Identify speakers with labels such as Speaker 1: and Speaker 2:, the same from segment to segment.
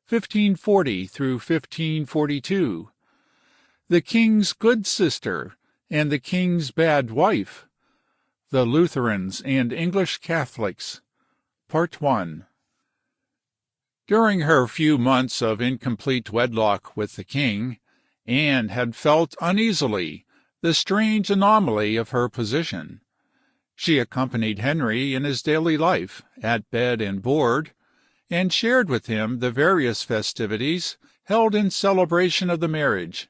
Speaker 1: 1540 through 1542, The King's Good Sister and the King's Bad Wife, The Lutherans and English Catholics, Part 1. During her few months of incomplete wedlock with the king, Anne had felt uneasily the strange anomaly of her position. She accompanied Henry in his daily life, at bed and board, and shared with him the various festivities held in celebration of the marriage,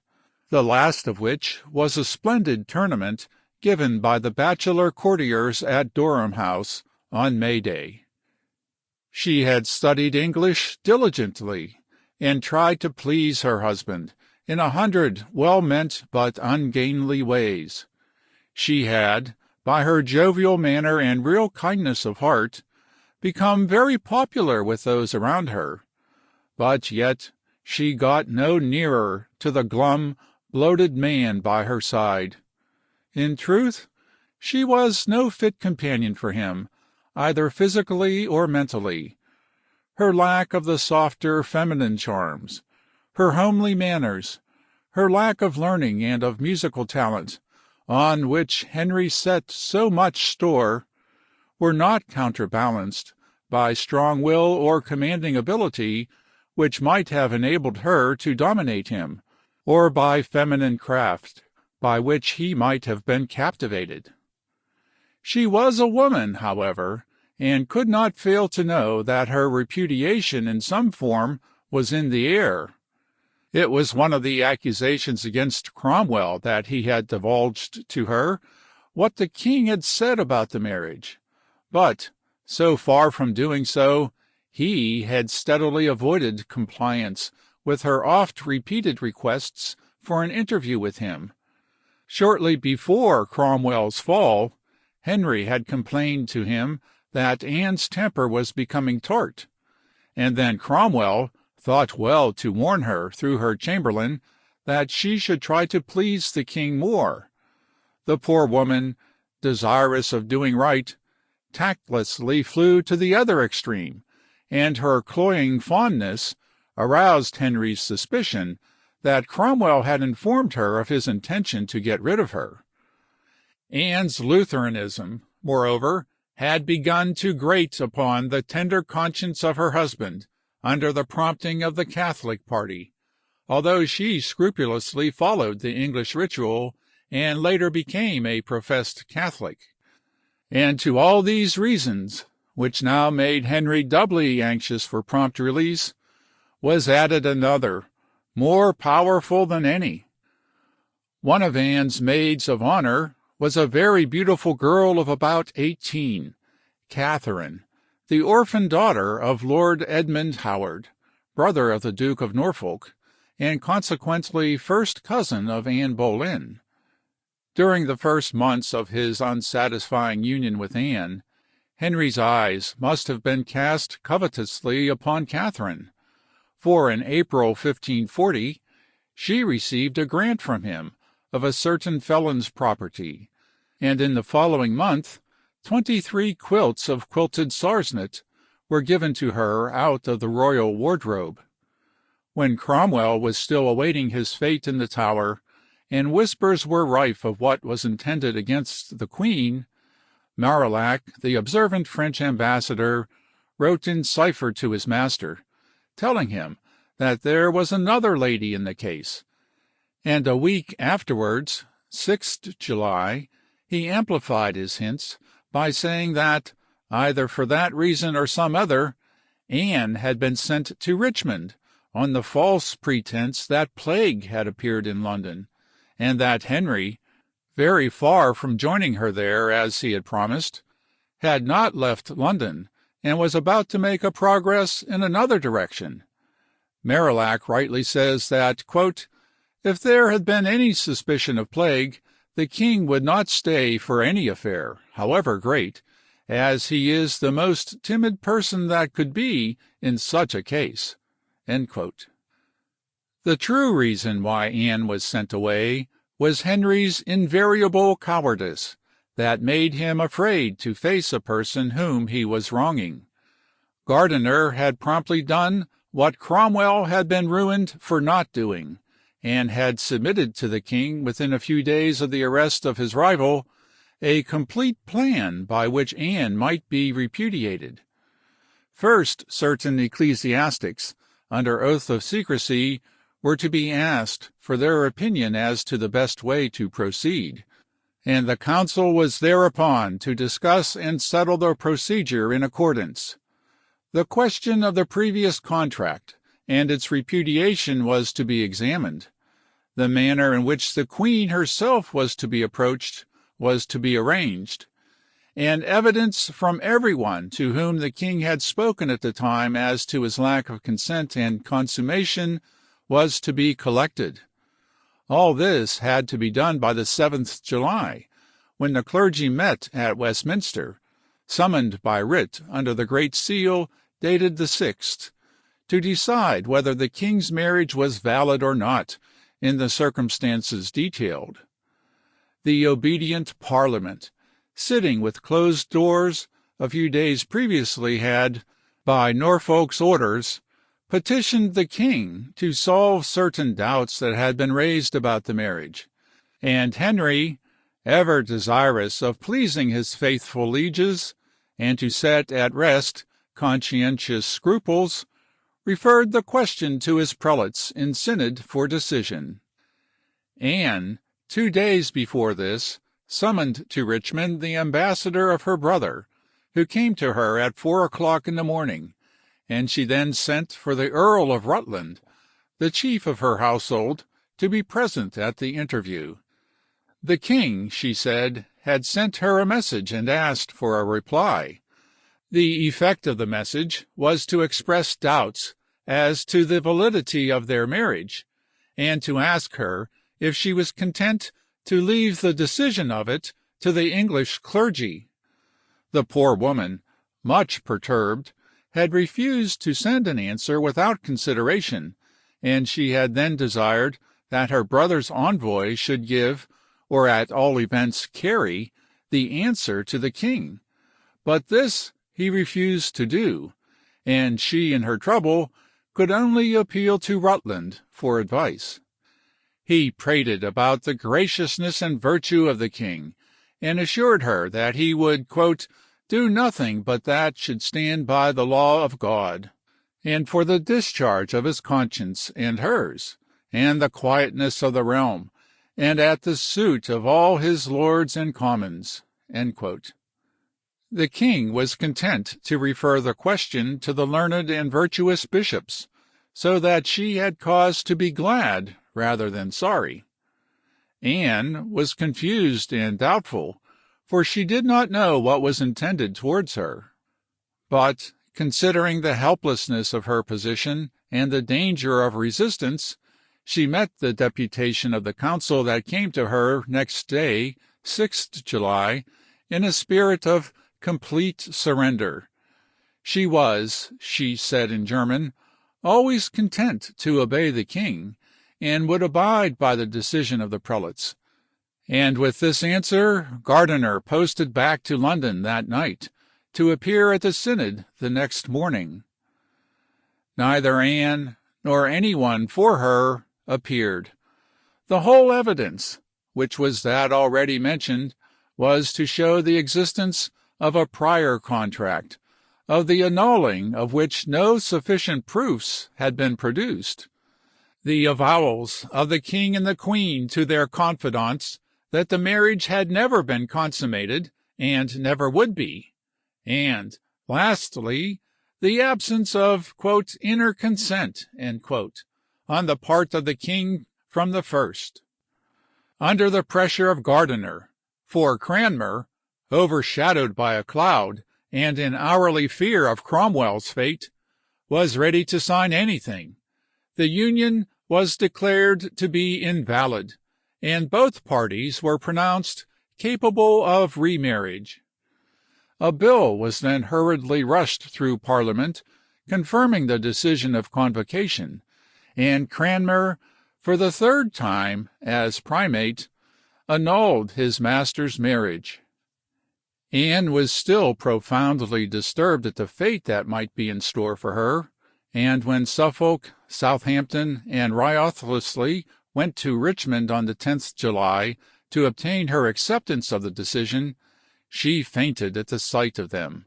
Speaker 1: the last of which was a splendid tournament given by the bachelor courtiers at Durham House on May Day. She had studied English diligently, and tried to please her husband in 100 well-meant but ungainly ways. She had, by her jovial manner and real kindness of heart, become very popular with those around her, but yet she got no nearer to the glum, bloated man by her side. In truth, she was no fit companion for him, either physically or mentally. Her lack of the softer feminine charms, her homely manners, her lack of learning and of musical talent, on which Henry set so much store, were not counterbalanced by strong will or commanding ability which might have enabled her to dominate him, or by feminine craft by which he might have been captivated. She was a woman, however, and could not fail to know that her repudiation in some form was in the air. It was one of the accusations against Cromwell that he had divulged to her what the king had said about the marriage, but, so far from doing so, he had steadily avoided compliance with her oft-repeated requests for an interview with him. Shortly before Cromwell's fall, Henry had complained to him that Anne's temper was becoming tart, and then Cromwell thought well to warn her through her chamberlain that she should try to please the king more. The poor woman, desirous of doing right, tactlessly flew to the other extreme, and her cloying fondness aroused Henry's suspicion that Cromwell had informed her of his intention to get rid of her. Anne's Lutheranism, moreover, had begun to grate upon the tender conscience of her husband under the prompting of the Catholic party, although she scrupulously followed the English ritual and later became a professed Catholic. And to all these reasons, which now made Henry doubly anxious for prompt release, was added another, more powerful than any. One of Anne's maids of honor was a very beautiful girl of about 18, Katherine, the orphan daughter of Lord Edmund Howard, brother of the Duke of Norfolk, and consequently first cousin of Anne Boleyn. During the first months of his unsatisfying union with Anne, Henry's eyes must have been cast covetously upon Katherine, for in April 1540 she received a grant from him of a certain felon's property, and in the following month 23 quilts of quilted sarcenet were given to her out of the royal wardrobe. When Cromwell was still awaiting his fate in the Tower, and whispers were rife of what was intended against the Queen, Marillac, the observant French ambassador, wrote in cipher to his master, telling him that there was another lady in the case, and a week afterwards, 6th July, he amplified his hints by saying that, either for that reason or some other, Anne had been sent to Richmond on the false pretence that plague had appeared in London, and that Henry, very far from joining her there as he had promised, had not left London, and was about to make a progress in another direction. Marillac rightly says that, quote, "If there had been any suspicion of plague, the king would not stay for any affair, however great, as he is the most timid person that could be in such a case." End quote. The true reason why Anne was sent away was Henry's invariable cowardice, that made him afraid to face a person whom he was wronging. Gardiner had promptly done what Cromwell had been ruined for not doing, and had submitted to the king within a few days of the arrest of his rival a complete plan by which Anne might be repudiated. First, certain ecclesiastics, under oath of secrecy, were to be asked for their opinion as to the best way to proceed, and the council was thereupon to discuss and settle the procedure in accordance. The question of the previous contract and its repudiation was to be examined. The manner in which the Queen herself was to be approached was to be arranged, and evidence from everyone to whom the king had spoken at the time as to his lack of consent and consummation was to be collected. All this had to be done by the 7th July, when the clergy met at Westminster, summoned by writ under the Great Seal dated the 6th, to decide whether the king's marriage was valid or not in the circumstances detailed. The obedient Parliament, sitting with closed doors, a few days previously had, by Norfolk's orders, petitioned the king to solve certain doubts that had been raised about the marriage, and Henry, ever desirous of pleasing his faithful lieges, and to set at rest conscientious scruples, referred the question to his prelates in synod for decision. Anne, 2 days before this, summoned to Richmond the ambassador of her brother, who came to her at 4 o'clock in the morning, and she then sent for the Earl of Rutland, the chief of her household, to be present at the interview. The king, she said, had sent her a message and asked for a reply. The effect of the message was to express doubts as to the validity of their marriage, and to ask her if she was content to leave the decision of it to the English clergy. The poor woman, much perturbed, had refused to send an answer without consideration, and she had then desired that her brother's envoy should give, or at all events carry, the answer to the king. But this he refused to do, and she in her trouble could only appeal to Rutland for advice. He prated about the graciousness and virtue of the king, and assured her that he would, quote, do nothing but that should stand by the law of God, and for the discharge of his conscience and hers, and the quietness of the realm, and at the suit of all his lords and commons. End quote. The king was content to refer the question to the learned and virtuous bishops, so that she had cause to be glad rather than sorry. Anne was confused and doubtful, for she did not know what was intended towards her. But, considering the helplessness of her position and the danger of resistance, she met the deputation of the council that came to her next day, 6th July, in a spirit of complete surrender. She was, she said in German, always content to obey the king, and would abide by the decision of the prelates. And with this answer, Gardiner posted back to London that night, to appear at the synod the next morning. Neither Anne nor anyone for her appeared. The whole evidence, which was that already mentioned, was to show the existence of a prior contract, of the annulling of which no sufficient proofs had been produced. The avowals of the king and the queen to their confidants that the marriage had never been consummated and never would be, and, lastly, the absence of, quote, inner consent, end quote, on the part of the king from the first. Under the pressure of Gardiner, for Cranmer, overshadowed by a cloud and in hourly fear of Cromwell's fate, was ready to sign anything, the union was declared to be invalid, and both parties were pronounced capable of remarriage. A bill was then hurriedly rushed through Parliament, confirming the decision of convocation, and Cranmer, for the 3rd time as primate, annulled his master's marriage. Anne was still profoundly disturbed at the fate that might be in store for her, and when Suffolk, Southampton, and Wriothesley went to Richmond on the 10th July to obtain her acceptance of the decision, she fainted at the sight of them.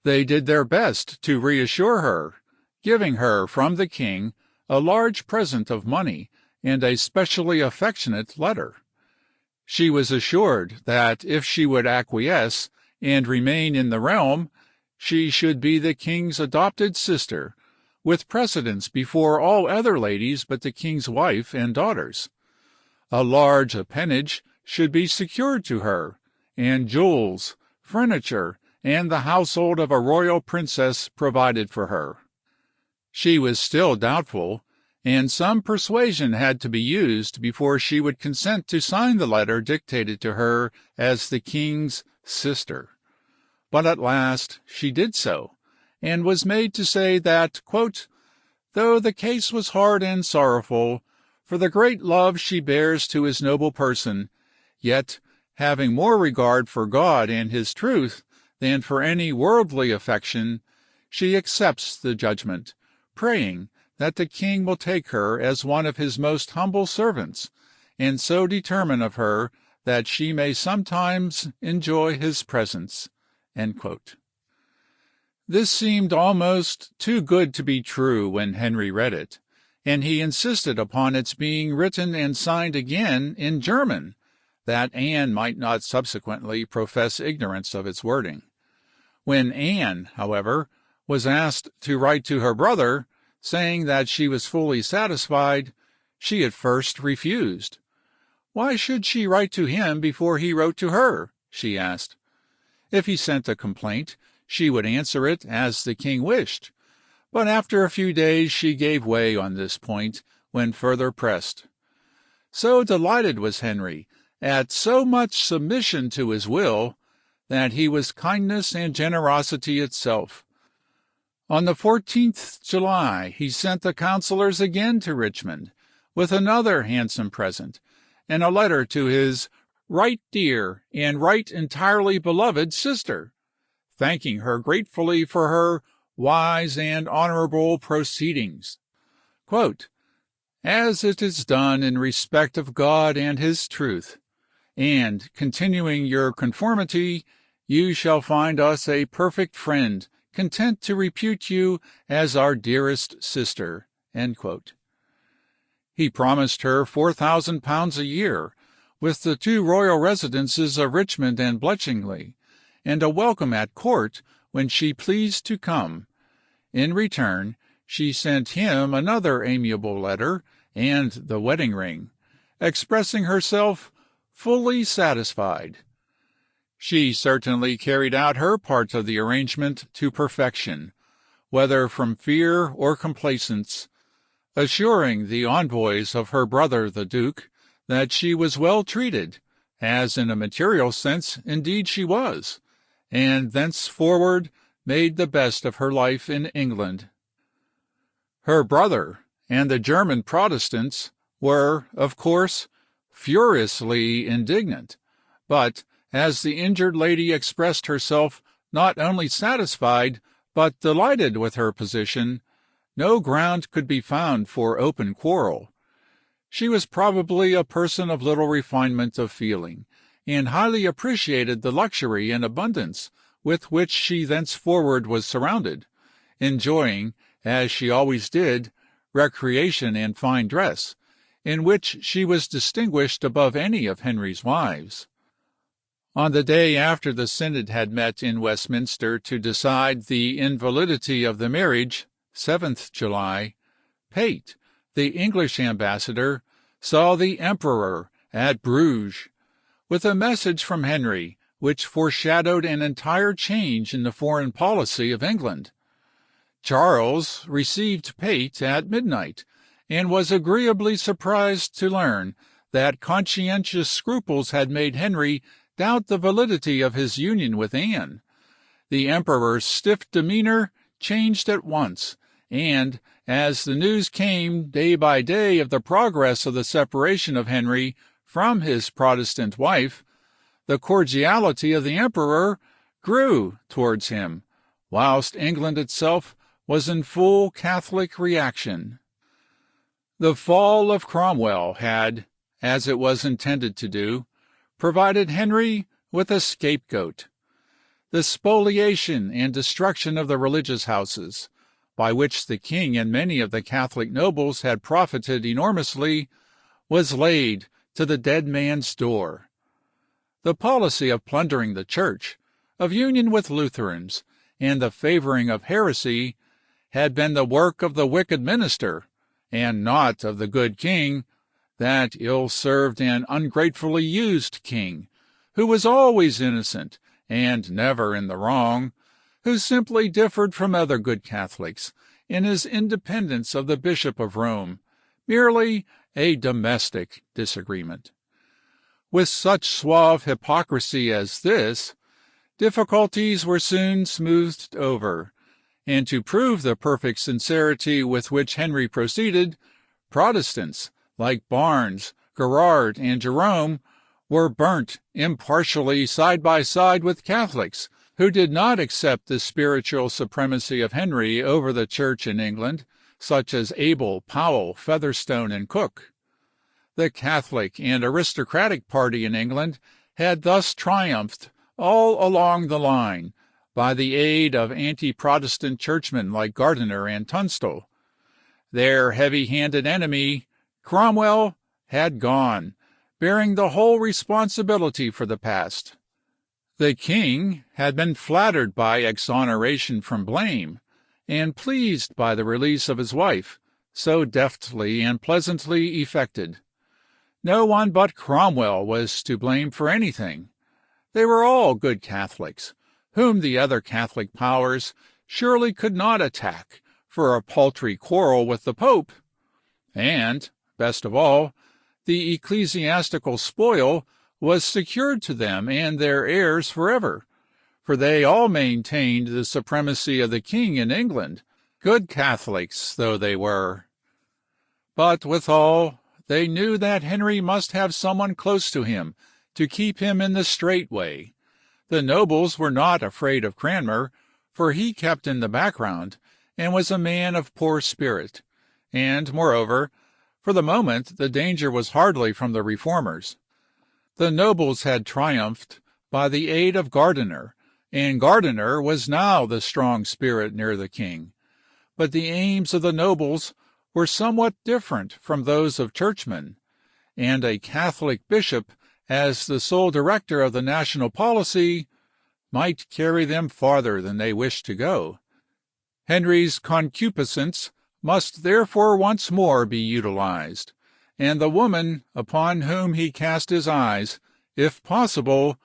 Speaker 1: They did their best to reassure her, giving her from the king a large present of money and a specially affectionate letter. She was assured that if she would acquiesce and remain in the realm, she should be the king's adopted sister, with precedence before all other ladies but the king's wife and daughters. A large appanage should be secured to her, and jewels, furniture, and the household of a royal princess provided for her. She was still doubtful, and some persuasion had to be used before she would consent to sign the letter dictated to her as the king's sister. But at last she did so, and was made to say that, quote, "though the case was hard and sorrowful, for the great love she bears to his noble person, yet, having more regard for God and his truth than for any worldly affection, she accepts the judgment, praying that the king will take her as one of his most humble servants, and so determine of her that she may sometimes enjoy his presence." End quote. This seemed almost too good to be true when Henry read it, and he insisted upon its being written and signed again in German, that Anne might not subsequently profess ignorance of its wording. When Anne, however, was asked to write to her brother, saying that she was fully satisfied, she at first refused. Why should she write to him before he wrote to her? She asked. If he sent a complaint, she would answer it as the king wished, but after a few days she gave way on this point when further pressed. So delighted was Henry at so much submission to his will that he was kindness and generosity itself. On the 14th July he sent the councillors again to Richmond with another handsome present, and a letter to his right dear and right entirely beloved sister, thanking her gratefully for her wise and honorable proceedings. Quote, "As it is done in respect of God and his truth, and continuing your conformity, you shall find us a perfect friend, content to repute you as our dearest sister." End quote. He promised her £4,000 a year, with the 2 royal residences of Richmond and Bletchingley, and a welcome at court when she pleased to come. In return, she sent him another amiable letter and the wedding ring, expressing herself fully satisfied. She certainly carried out her part of the arrangement to perfection, whether from fear or complaisance, assuring the envoys of her brother the Duke that she was well treated, as in a material sense indeed she was, and thenceforward made the best of her life in England. Her brother and the German Protestants were, of course, furiously indignant, but, as the injured lady expressed herself not only satisfied but delighted with her position, no ground could be found for open quarrel. She was probably a person of little refinement of feeling, and highly appreciated the luxury and abundance with which she thenceforward was surrounded, enjoying, as she always did, recreation and fine dress, in which she was distinguished above any of Henry's wives. On the day after the synod had met in Westminster to decide the invalidity of the marriage, 7th July, Pate, the English ambassador, saw the emperor at Bruges, with a message from Henry which foreshadowed an entire change in the foreign policy of England. Charles received Pate at midnight, and was agreeably surprised to learn that conscientious scruples had made Henry doubt the validity of his union with Anne. The emperor's stiff demeanor changed at once, and, as the news came day by day of the progress of the separation of Henry from his Protestant wife, the cordiality of the emperor grew towards him, whilst England itself was in full Catholic reaction. The fall of Cromwell had, as it was intended to do, provided Henry with a scapegoat. The spoliation and destruction of the religious houses, by which the king and many of the Catholic nobles had profited enormously, was laid to the dead man's door. The policy of plundering the Church, of union with Lutherans, and the favoring of heresy had been the work of the wicked minister, and not of the good king, that ill-served and ungratefully used king, who was always innocent and never in the wrong, who simply differed from other good Catholics in his independence of the Bishop of Rome, merely a domestic disagreement. With such suave hypocrisy as this, difficulties were soon smoothed over, and to prove the perfect sincerity with which Henry proceeded, Protestants, like Barnes, Gerard, and Jerome, were burnt impartially side by side with Catholics, who did not accept the spiritual supremacy of Henry over the Church in England, such as Abel, Powell, Featherstone, and Coke. The Catholic and aristocratic party in England had thus triumphed all along the line, by the aid of anti-Protestant churchmen like Gardiner and Tunstall. Their heavy-handed enemy, Cromwell, had gone, bearing the whole responsibility for the past. The king had been flattered by exoneration from blame, and pleased by the release of his wife, so deftly and pleasantly effected. No one but Cromwell was to blame for anything. They were all good Catholics, whom the other Catholic powers surely could not attack for a paltry quarrel with the Pope. And, best of all, the ecclesiastical spoil was secured to them and their heirs forever, for they all maintained the supremacy of the king in England, good Catholics though they were. But withal, they knew that Henry must have someone close to him to keep him in the straight way. The nobles were not afraid of Cranmer, for he kept in the background, and was a man of poor spirit, and, moreover, for the moment the danger was hardly from the reformers. The nobles had triumphed by the aid of Gardiner, and Gardiner was now the strong spirit near the king. But the aims of the nobles were somewhat different from those of churchmen, and a Catholic bishop, as the sole director of the national policy, might carry them farther than they wished to go. Henry's concupiscence must therefore once more be utilized, and the woman upon whom he cast his eyes, if possible,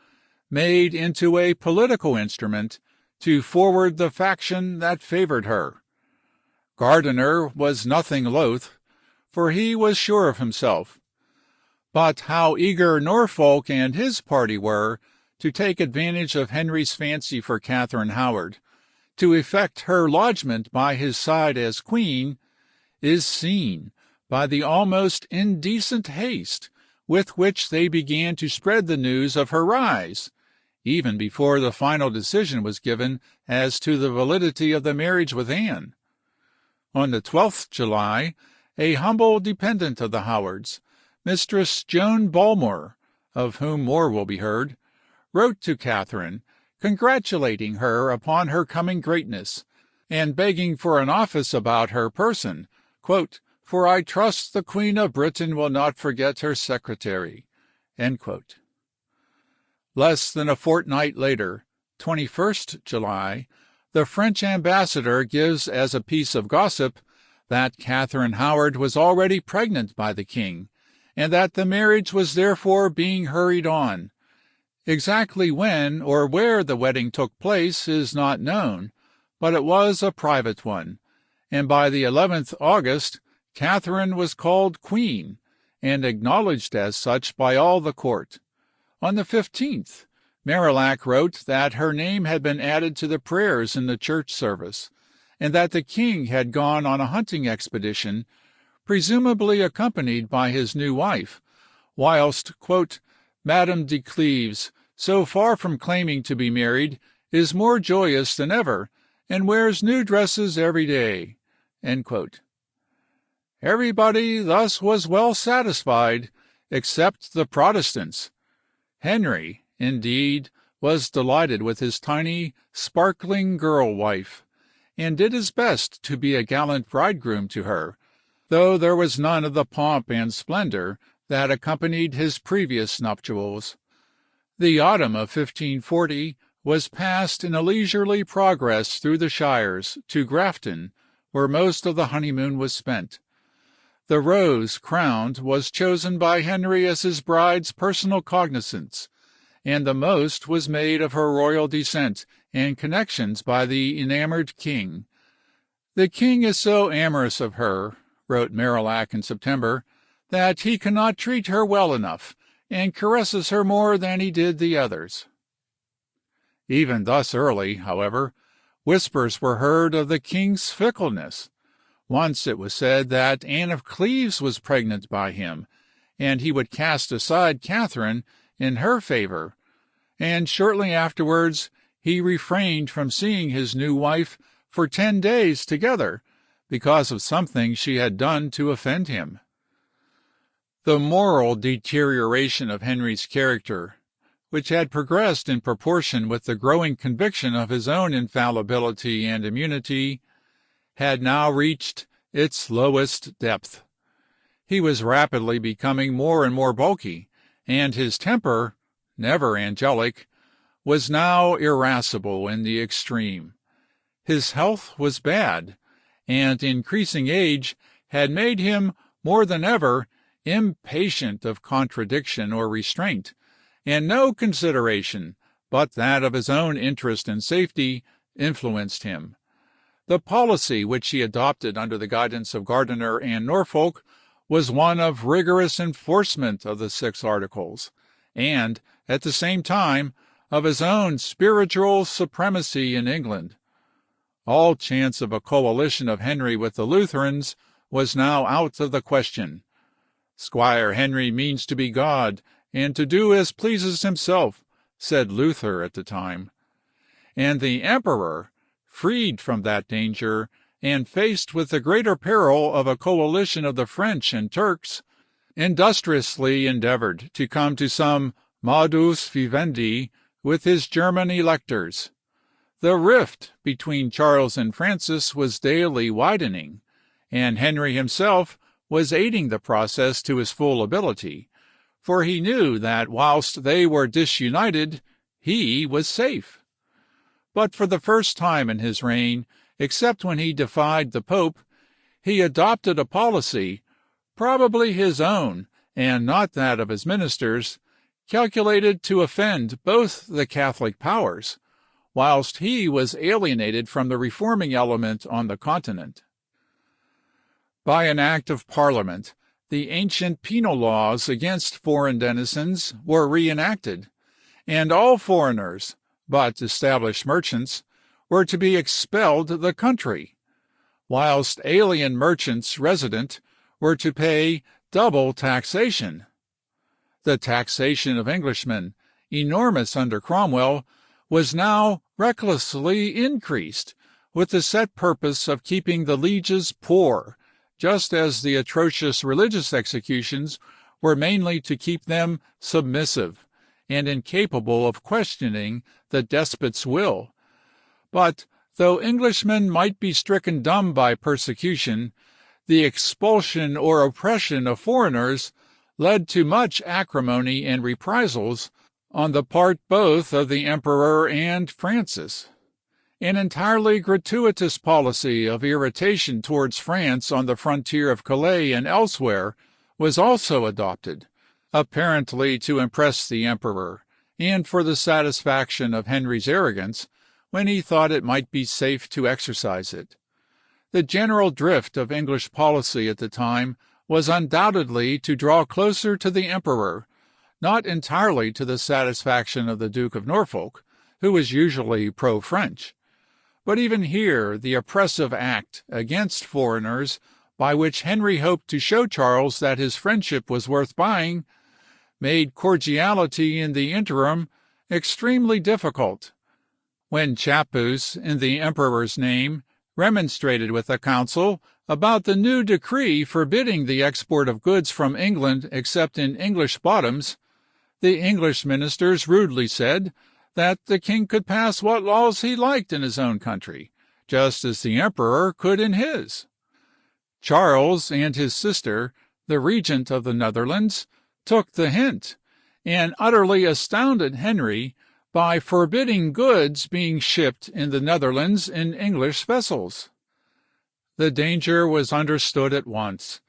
Speaker 1: made into a political instrument to forward the faction that favored her. Gardiner was nothing loath, for he was sure of himself. But how eager Norfolk and his party were to take advantage of Henry's fancy for Catherine Howard, to effect her lodgment by his side as queen, is seen by the almost indecent haste with which they began to spread the news of her rise, even before the final decision was given as to the validity of the marriage with Anne. On the 12th July, a humble dependent of the Howards, Mistress Joan Bulmer, of whom more will be heard, wrote to Katherine, congratulating her upon her coming greatness, and begging for an office about her person, quote, "For I trust the Queen of Britain will not forget her secretary." End quote. Less than a fortnight later, 21st July, the French ambassador gives as a piece of gossip that Catherine Howard was already pregnant by the king, and that the marriage was therefore being hurried on. Exactly when or where the wedding took place is not known, but it was a private one, and by the 11th August Catherine was called queen, and acknowledged as such by all the court. On the 15th, Marillac wrote that her name had been added to the prayers in the church service, and that the king had gone on a hunting expedition, presumably accompanied by his new wife, whilst, quote, "Madame de Cleves, so far from claiming to be married, is more joyous than ever, and wears new dresses every day." Everybody thus was well satisfied, except the Protestants. Henry, indeed, was delighted with his tiny, sparkling girl wife, and did his best to be a gallant bridegroom to her, though there was none of the pomp and splendor that accompanied his previous nuptials. The autumn of 1540 was passed in a leisurely progress through the shires to Grafton, where most of the honeymoon was spent. The rose crowned was chosen by Henry as his bride's personal cognizance, and the most was made of her royal descent and connections by the enamoured king. "The king is so amorous of her," wrote Marillac in September, "that he cannot treat her well enough, and caresses her more than he did the others." Even thus early, however, whispers were heard of the king's fickleness. Once it was said that Anne of Cleves was pregnant by him, and he would cast aside Katherine in her favor, and shortly afterwards he refrained from seeing his new wife for 10 days together, because of something she had done to offend him. The moral deterioration of Henry's character, which had progressed in proportion with the growing conviction of his own infallibility and immunity, had now reached its lowest depth. He was rapidly becoming more and more bulky, and his temper, never angelic, was now irascible in the extreme. His health was bad, and increasing age had made him more than ever impatient of contradiction or restraint, and no consideration but that of his own interest and safety influenced him. The policy which he adopted under the guidance of Gardiner and Norfolk was one of rigorous enforcement of the 6 Articles, and, at the same time, of his own spiritual supremacy in England. All chance of a coalition of Henry with the Lutherans was now out of the question. "Squire Henry means to be God, and to do as pleases himself," said Luther at the time. And the emperor, freed from that danger, and faced with the greater peril of a coalition of the French and Turks, industriously endeavored to come to some modus vivendi with his German electors. The rift between Charles and Francis was daily widening, and Henry himself was aiding the process to his full ability, for he knew that whilst they were disunited, he was safe. But for the first time in his reign, except when he defied the Pope, he adopted a policy, probably his own and not that of his ministers, calculated to offend both the Catholic powers, whilst he was alienated from the reforming element on the continent. By an act of Parliament, the ancient penal laws against foreign denizens were reenacted, and all foreigners, but established merchants, were to be expelled the country, whilst alien merchants resident were to pay double taxation. The taxation of Englishmen, enormous under Cromwell, was now recklessly increased, with the set purpose of keeping the lieges poor, just as the atrocious religious executions were mainly to keep them submissive and incapable of questioning the despot's will. But though Englishmen might be stricken dumb by persecution, the expulsion or oppression of foreigners led to much acrimony and reprisals on the part both of the Emperor and Francis. An entirely gratuitous policy of irritation towards France on the frontier of Calais and elsewhere was also adopted, apparently to impress the Emperor, and for the satisfaction of Henry's arrogance, when he thought it might be safe to exercise it. The general drift of English policy at the time was undoubtedly to draw closer to the Emperor, not entirely to the satisfaction of the Duke of Norfolk, who was usually pro-French. But even here the oppressive act against foreigners, by which Henry hoped to show Charles that his friendship was worth buying, made cordiality in the interim extremely difficult. When Chapuis, in the emperor's name, remonstrated with the council about the new decree forbidding the export of goods from England except in English bottoms, the English ministers rudely said that the king could pass what laws he liked in his own country, just as the emperor could in his. Charles and his sister, the regent of the Netherlands, took the hint, and utterly astounded Henry by forbidding goods being shipped in the Netherlands in English vessels. The danger was understood at once.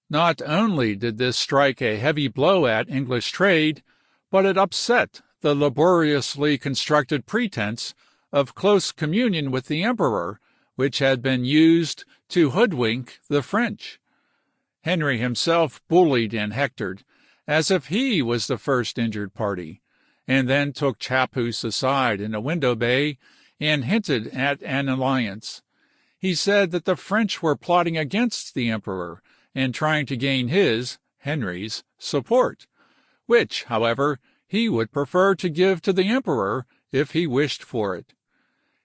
Speaker 1: Not only did this strike a heavy blow at English trade, but it upset the laboriously constructed pretense of close communion with the emperor, which had been used to hoodwink the French. Henry himself bullied and hectored, as if he was the first injured party, and then took Chapuis aside in a window bay and hinted at an alliance. He said that the French were plotting against the emperor and trying to gain his, Henry's, support, which, however, he would prefer to give to the emperor if he wished for it.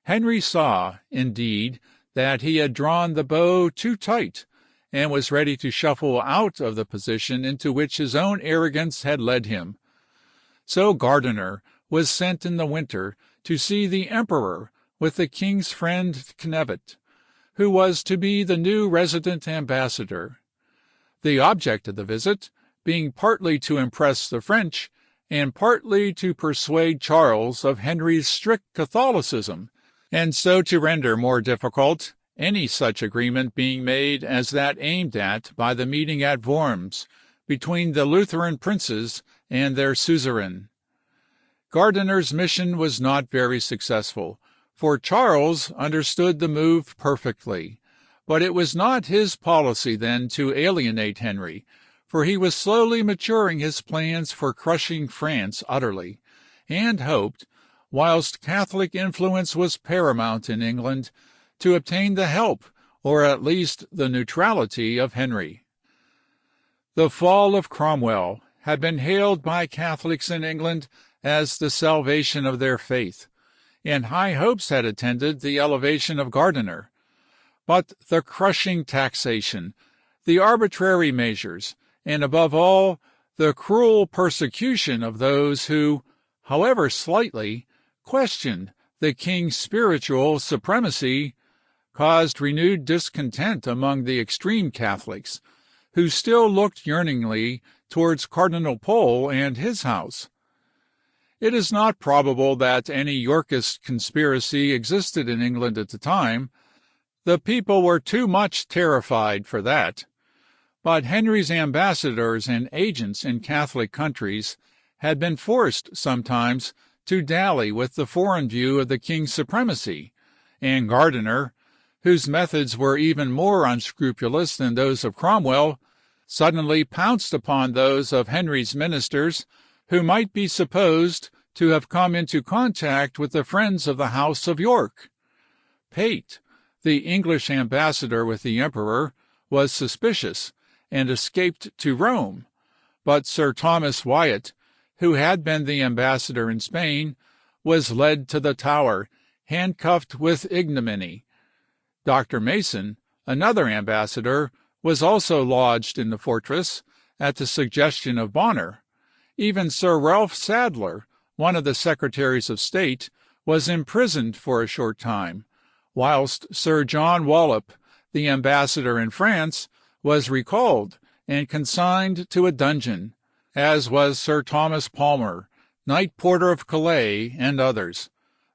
Speaker 1: Henry saw, indeed, that he had drawn the bow too tight, and was ready to shuffle out of the position into which his own arrogance had led him. So Gardiner was sent in the winter to see the emperor with the king's friend Knevet, who was to be the new resident ambassador. The object of the visit being partly to impress the French, and partly to persuade Charles of Henry's strict Catholicism, and so to render more difficult any such agreement being made as that aimed at by the meeting at Worms between the Lutheran princes and their suzerain. Gardiner's mission was not very successful, for Charles understood the move perfectly, but it was not his policy then to alienate Henry, for he was slowly maturing his plans for crushing France utterly, and hoped, whilst Catholic influence was paramount in England, to obtain the help, or at least the neutrality, of Henry. The fall of Cromwell had been hailed by Catholics in England as the salvation of their faith, and high hopes had attended the elevation of Gardiner. But the crushing taxation, the arbitrary measures, and above all, the cruel persecution of those who, however slightly, questioned the king's spiritual supremacy, caused renewed discontent among the extreme Catholics, who still looked yearningly towards Cardinal Pole and his house. It is not probable that any Yorkist conspiracy existed in England at the time. The people were too much terrified for that. But Henry's ambassadors and agents in Catholic countries had been forced sometimes to dally with the foreign view of the king's supremacy, and Gardiner, whose methods were even more unscrupulous than those of Cromwell, suddenly pounced upon those of Henry's ministers who might be supposed to have come into contact with the friends of the House of York. Pate, the English ambassador with the emperor, was suspicious, and escaped to Rome, but Sir Thomas Wyatt, who had been the ambassador in Spain, was led to the Tower, handcuffed with ignominy. Dr. Mason, another ambassador, was also lodged in the fortress, at the suggestion of Bonner. Even Sir Ralph Sadler, one of the secretaries of state, was imprisoned for a short time, whilst Sir John Wallop, the ambassador in France, was recalled and consigned to a dungeon, as was Sir Thomas Palmer, Knight Porter of Calais, and others,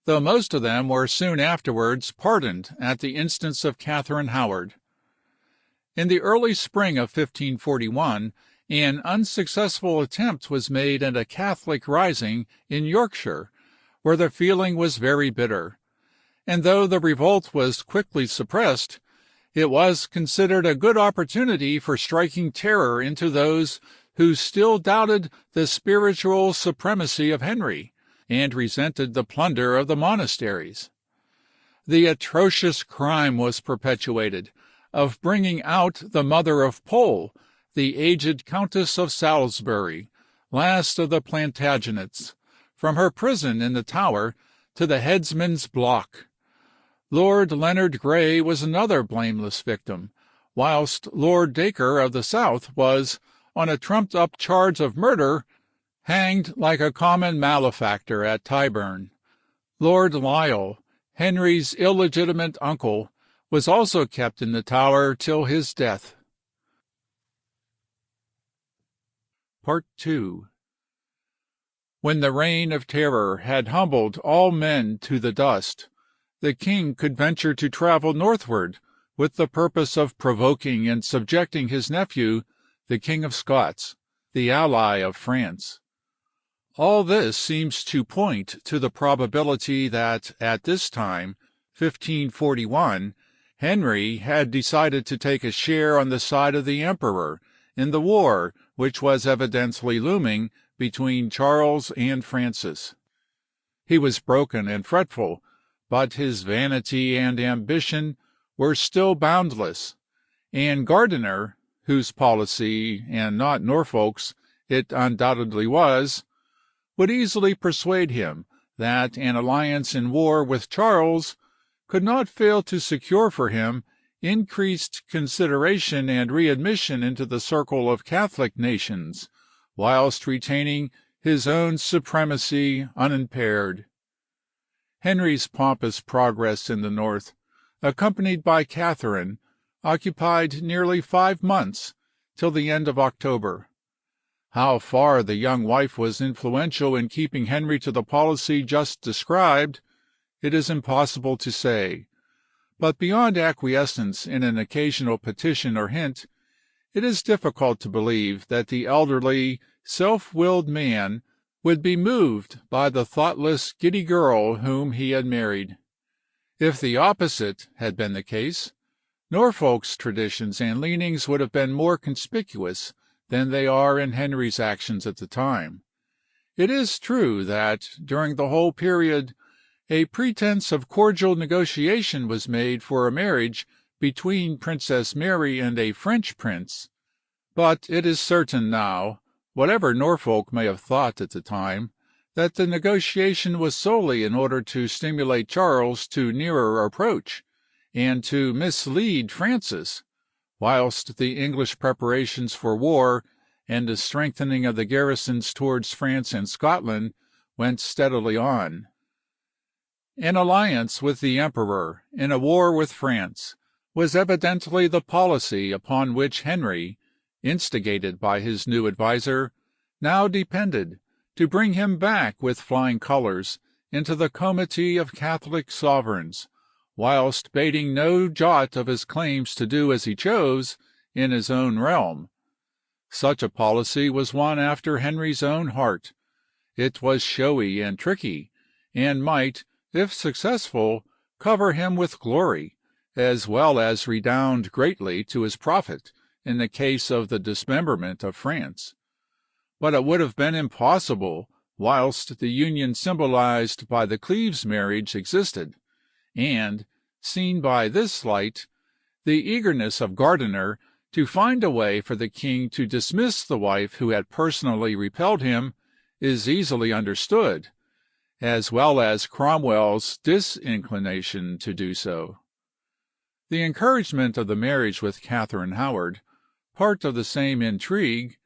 Speaker 1: though most of them were soon afterwards pardoned at the instance of Catherine Howard. In the early spring of 1541, an unsuccessful attempt was made at a Catholic rising in Yorkshire, where the feeling was very bitter, and though the revolt was quickly suppressed, it was considered a good opportunity for striking terror into those who still doubted the spiritual supremacy of Henry, and resented the plunder of the monasteries. The atrocious crime was perpetuated of bringing out the mother of Pole, the aged Countess of Salisbury, last of the Plantagenets, from her prison in the Tower to the headsman's block. Lord Leonard Grey was another blameless victim, whilst Lord Dacre of the South was, on a trumped-up charge of murder, hanged like a common malefactor at Tyburn. Lord Lisle, Henry's illegitimate uncle, was also kept in the Tower till his death. Part 2. When the Reign of Terror had humbled all men to the dust, the king could venture to travel northward with the purpose of provoking and subjecting his nephew, the King of Scots, the ally of France. All this seems to point to the probability that, at this time, 1541, Henry had decided to take a share on the side of the emperor in the war which was evidently looming between Charles and Francis. He was broken and fretful, but his vanity and ambition were still boundless, and Gardiner, whose policy, and not Norfolk's, it undoubtedly was, would easily persuade him that an alliance in war with Charles could not fail to secure for him increased consideration and readmission into the circle of Catholic nations, whilst retaining his own supremacy unimpaired. Henry's pompous progress in the north, accompanied by Katherine, occupied nearly 5 months, till the end of October. How far the young wife was influential in keeping Henry to the policy just described, it is impossible to say, but beyond acquiescence in an occasional petition or hint, it is difficult to believe that the elderly, self-willed man would be moved by the thoughtless, giddy girl whom he had married. If the opposite had been the case, Norfolk's traditions and leanings would have been more conspicuous than they are in Henry's actions at the time. It is true that, during the whole period, a pretense of cordial negotiation was made for a marriage between Princess Mary and a French prince, but it is certain now, whatever Norfolk may have thought at the time, that the negotiation was solely in order to stimulate Charles to nearer approach, and to mislead Francis, whilst the English preparations for war and the strengthening of the garrisons towards France and Scotland went steadily on. An alliance with the Emperor in a war with France was evidently the policy upon which Henry, instigated by his new adviser, now depended, to bring him back with flying colours into the comity of Catholic sovereigns, whilst bating no jot of his claims to do as he chose in his own realm. Such a policy was one after Henry's own heart. It was showy and tricky, and might, if successful, cover him with glory, as well as redound greatly to his profit in the case of the dismemberment of France. But it would have been impossible whilst the union symbolized by the Cleves marriage existed, and, seen by this light, the eagerness of Gardiner to find a way for the king to dismiss the wife who had personally repelled him is easily understood, as well as Cromwell's disinclination to do so. The encouragement of the marriage with Catherine Howard, part of the same intrigue,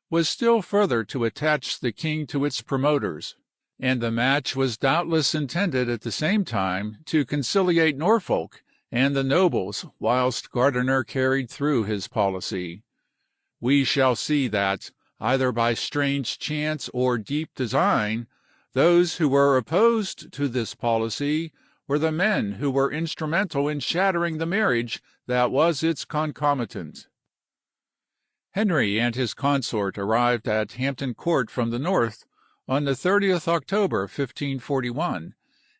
Speaker 1: was still further to attach the king to its promoters, and the match was doubtless intended at the same time to conciliate Norfolk and the nobles whilst Gardiner carried through his policy. We shall see that, either by strange chance or deep design, those who were opposed to this policy were the men who were instrumental in shattering the marriage that was its concomitant. Henry and his consort arrived at Hampton Court from the north on the 30th October, 1541,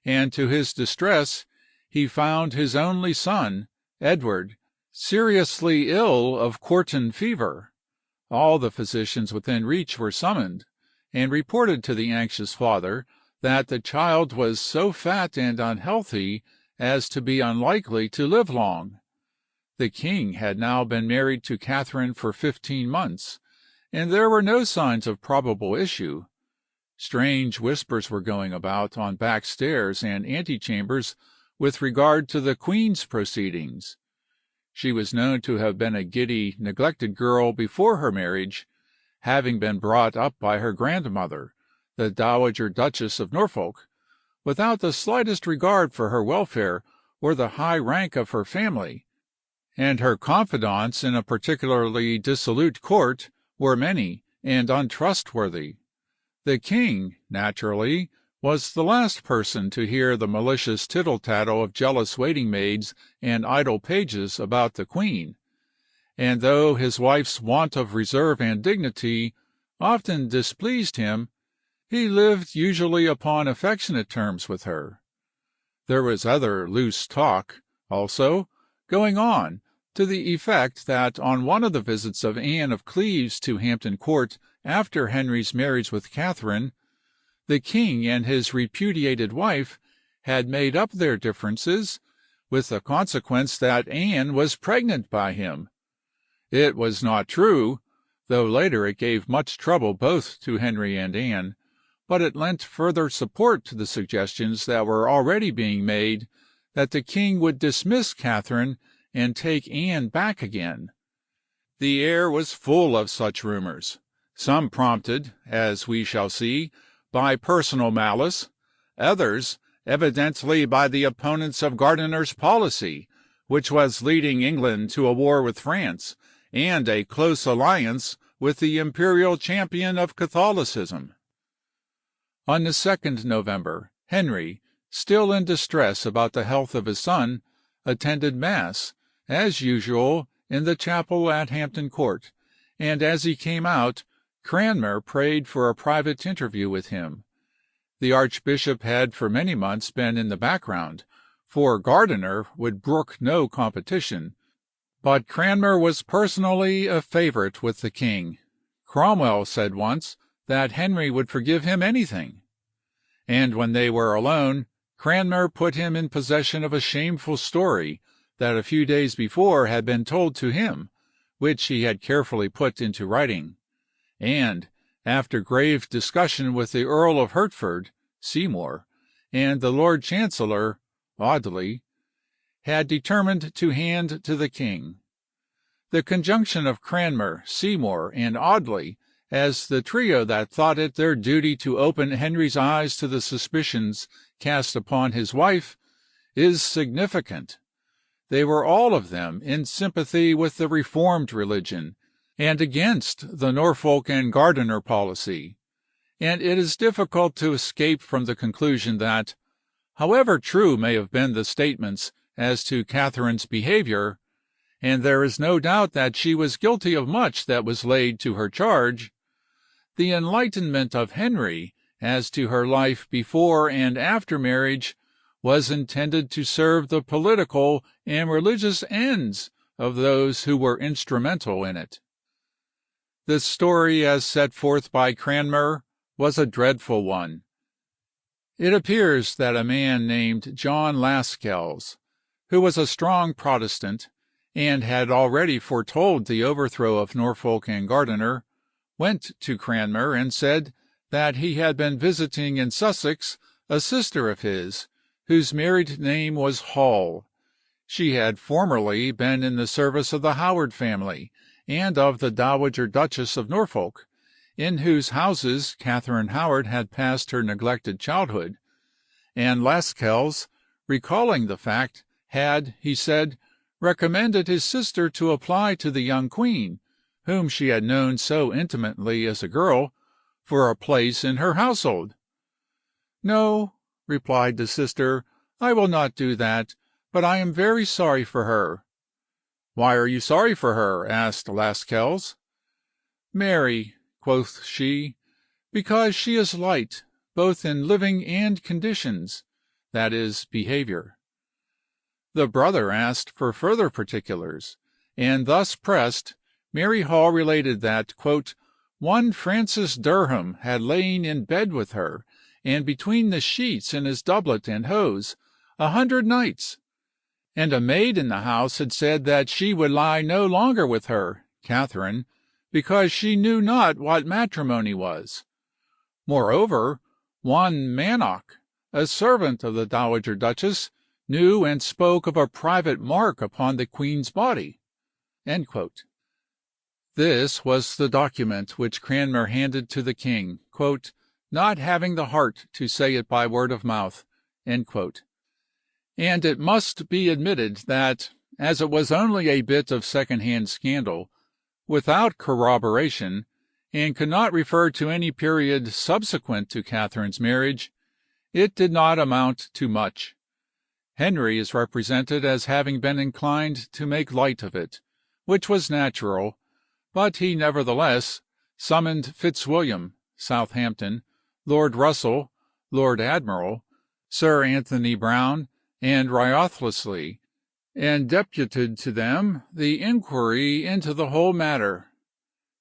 Speaker 1: and to his distress he found his only son, Edward, seriously ill of quartan fever. All the physicians within reach were summoned, and reported to the anxious father that the child was so fat and unhealthy as to be unlikely to live long. The king had now been married to Katherine for 15 months, and there were no signs of probable issue. Strange whispers were going about on back stairs and antechambers with regard to the Queen's proceedings. She was known to have been a giddy, neglected girl before her marriage, having been brought up by her grandmother, the Dowager Duchess of Norfolk, without the slightest regard for her welfare or the high rank of her family, and her confidants in a particularly dissolute court were many and untrustworthy. The king, naturally, was the last person to hear the malicious tittle-tattle of jealous waiting-maids and idle pages about the queen, and though his wife's want of reserve and dignity often displeased him, he lived usually upon affectionate terms with her. There was other loose talk, also, going on, to the effect that on one of the visits of Anne of Cleves to Hampton Court after Henry's marriage with Katherine, the king and his repudiated wife had made up their differences, with the consequence that Anne was pregnant by him. It was not true, though later it gave much trouble both to Henry and Anne, but it lent further support to the suggestions that were already being made that the king would dismiss Katherine and take Anne back again. The air was full of such rumors, some prompted, as we shall see, by personal malice, others evidently by the opponents of Gardiner's policy, which was leading England to a war with France and a close alliance with the imperial champion of Catholicism. On the 2nd November, Henry, still in distress about the health of his son, attended Mass, as usual, in the chapel at Hampton Court, and as he came out, Cranmer prayed for a private interview with him. The archbishop had for many months been in the background, for Gardiner would brook no competition, but Cranmer was personally a favorite with the king. Cromwell said once that Henry would forgive him anything. And when they were alone, Cranmer put him in possession of a shameful story that a few days before had been told to him, which he had carefully put into writing, and, after grave discussion with the Earl of Hertford, Seymour, and the Lord Chancellor, Audley, had determined to hand to the king. The conjunction of Cranmer, Seymour, and Audley as the trio that thought it their duty to open Henry's eyes to the suspicions cast upon his wife is significant. They were all of them in sympathy with the Reformed religion and against the Norfolk and Gardiner policy, and it is difficult to escape from the conclusion that, however true may have been the statements as to Katherine's behavior, and there is no doubt that she was guilty of much that was laid to her charge, the enlightenment of Henry as to her life before and after marriage was intended to serve the political and religious ends of those who were instrumental in it. The story as set forth by Cranmer was a dreadful one. It appears that a man named John Lascelles, who was a strong Protestant, and had already foretold the overthrow of Norfolk and Gardiner, went to Cranmer and said that he had been visiting in Sussex a sister of his, whose married name was Hall. She had formerly been in the service of the Howard family and of the Dowager Duchess of Norfolk, in whose houses Catherine Howard had passed her neglected childhood, and Lascelles, recalling the fact, had, he said, recommended his sister to apply to the young queen, whom she had known so intimately as a girl, for a place in her household. "No," replied the sister, "I will not do that, but I am very sorry for her." "Why are you sorry for her?" asked Lascelles. "Marry," quoth she, "because she is light, both in living and conditions, that is, behavior." The brother asked for further particulars, and thus pressed, Mary Hall related that, "one Francis Durham had lain in bed with her, and between the sheets in his doublet and hose, 100 nights, and a maid in the house had said that she would lie no longer with her, Katherine, because she knew not what matrimony was. Moreover, one Mannock, a servant of the Dowager Duchess, knew and spoke of a private mark upon the Queen's body." This was the document which Cranmer handed to the king, "not having the heart to say it by word of mouth." And it must be admitted that, as it was only a bit of second-hand scandal, without corroboration, and could not refer to any period subsequent to Catherine's marriage, it did not amount to much. Henry is represented as having been inclined to make light of it, which was natural, but he nevertheless summoned Fitzwilliam, Southampton, Lord Russell, Lord Admiral, Sir Anthony Browne, and Wriothesley, and deputed to them the inquiry into the whole matter.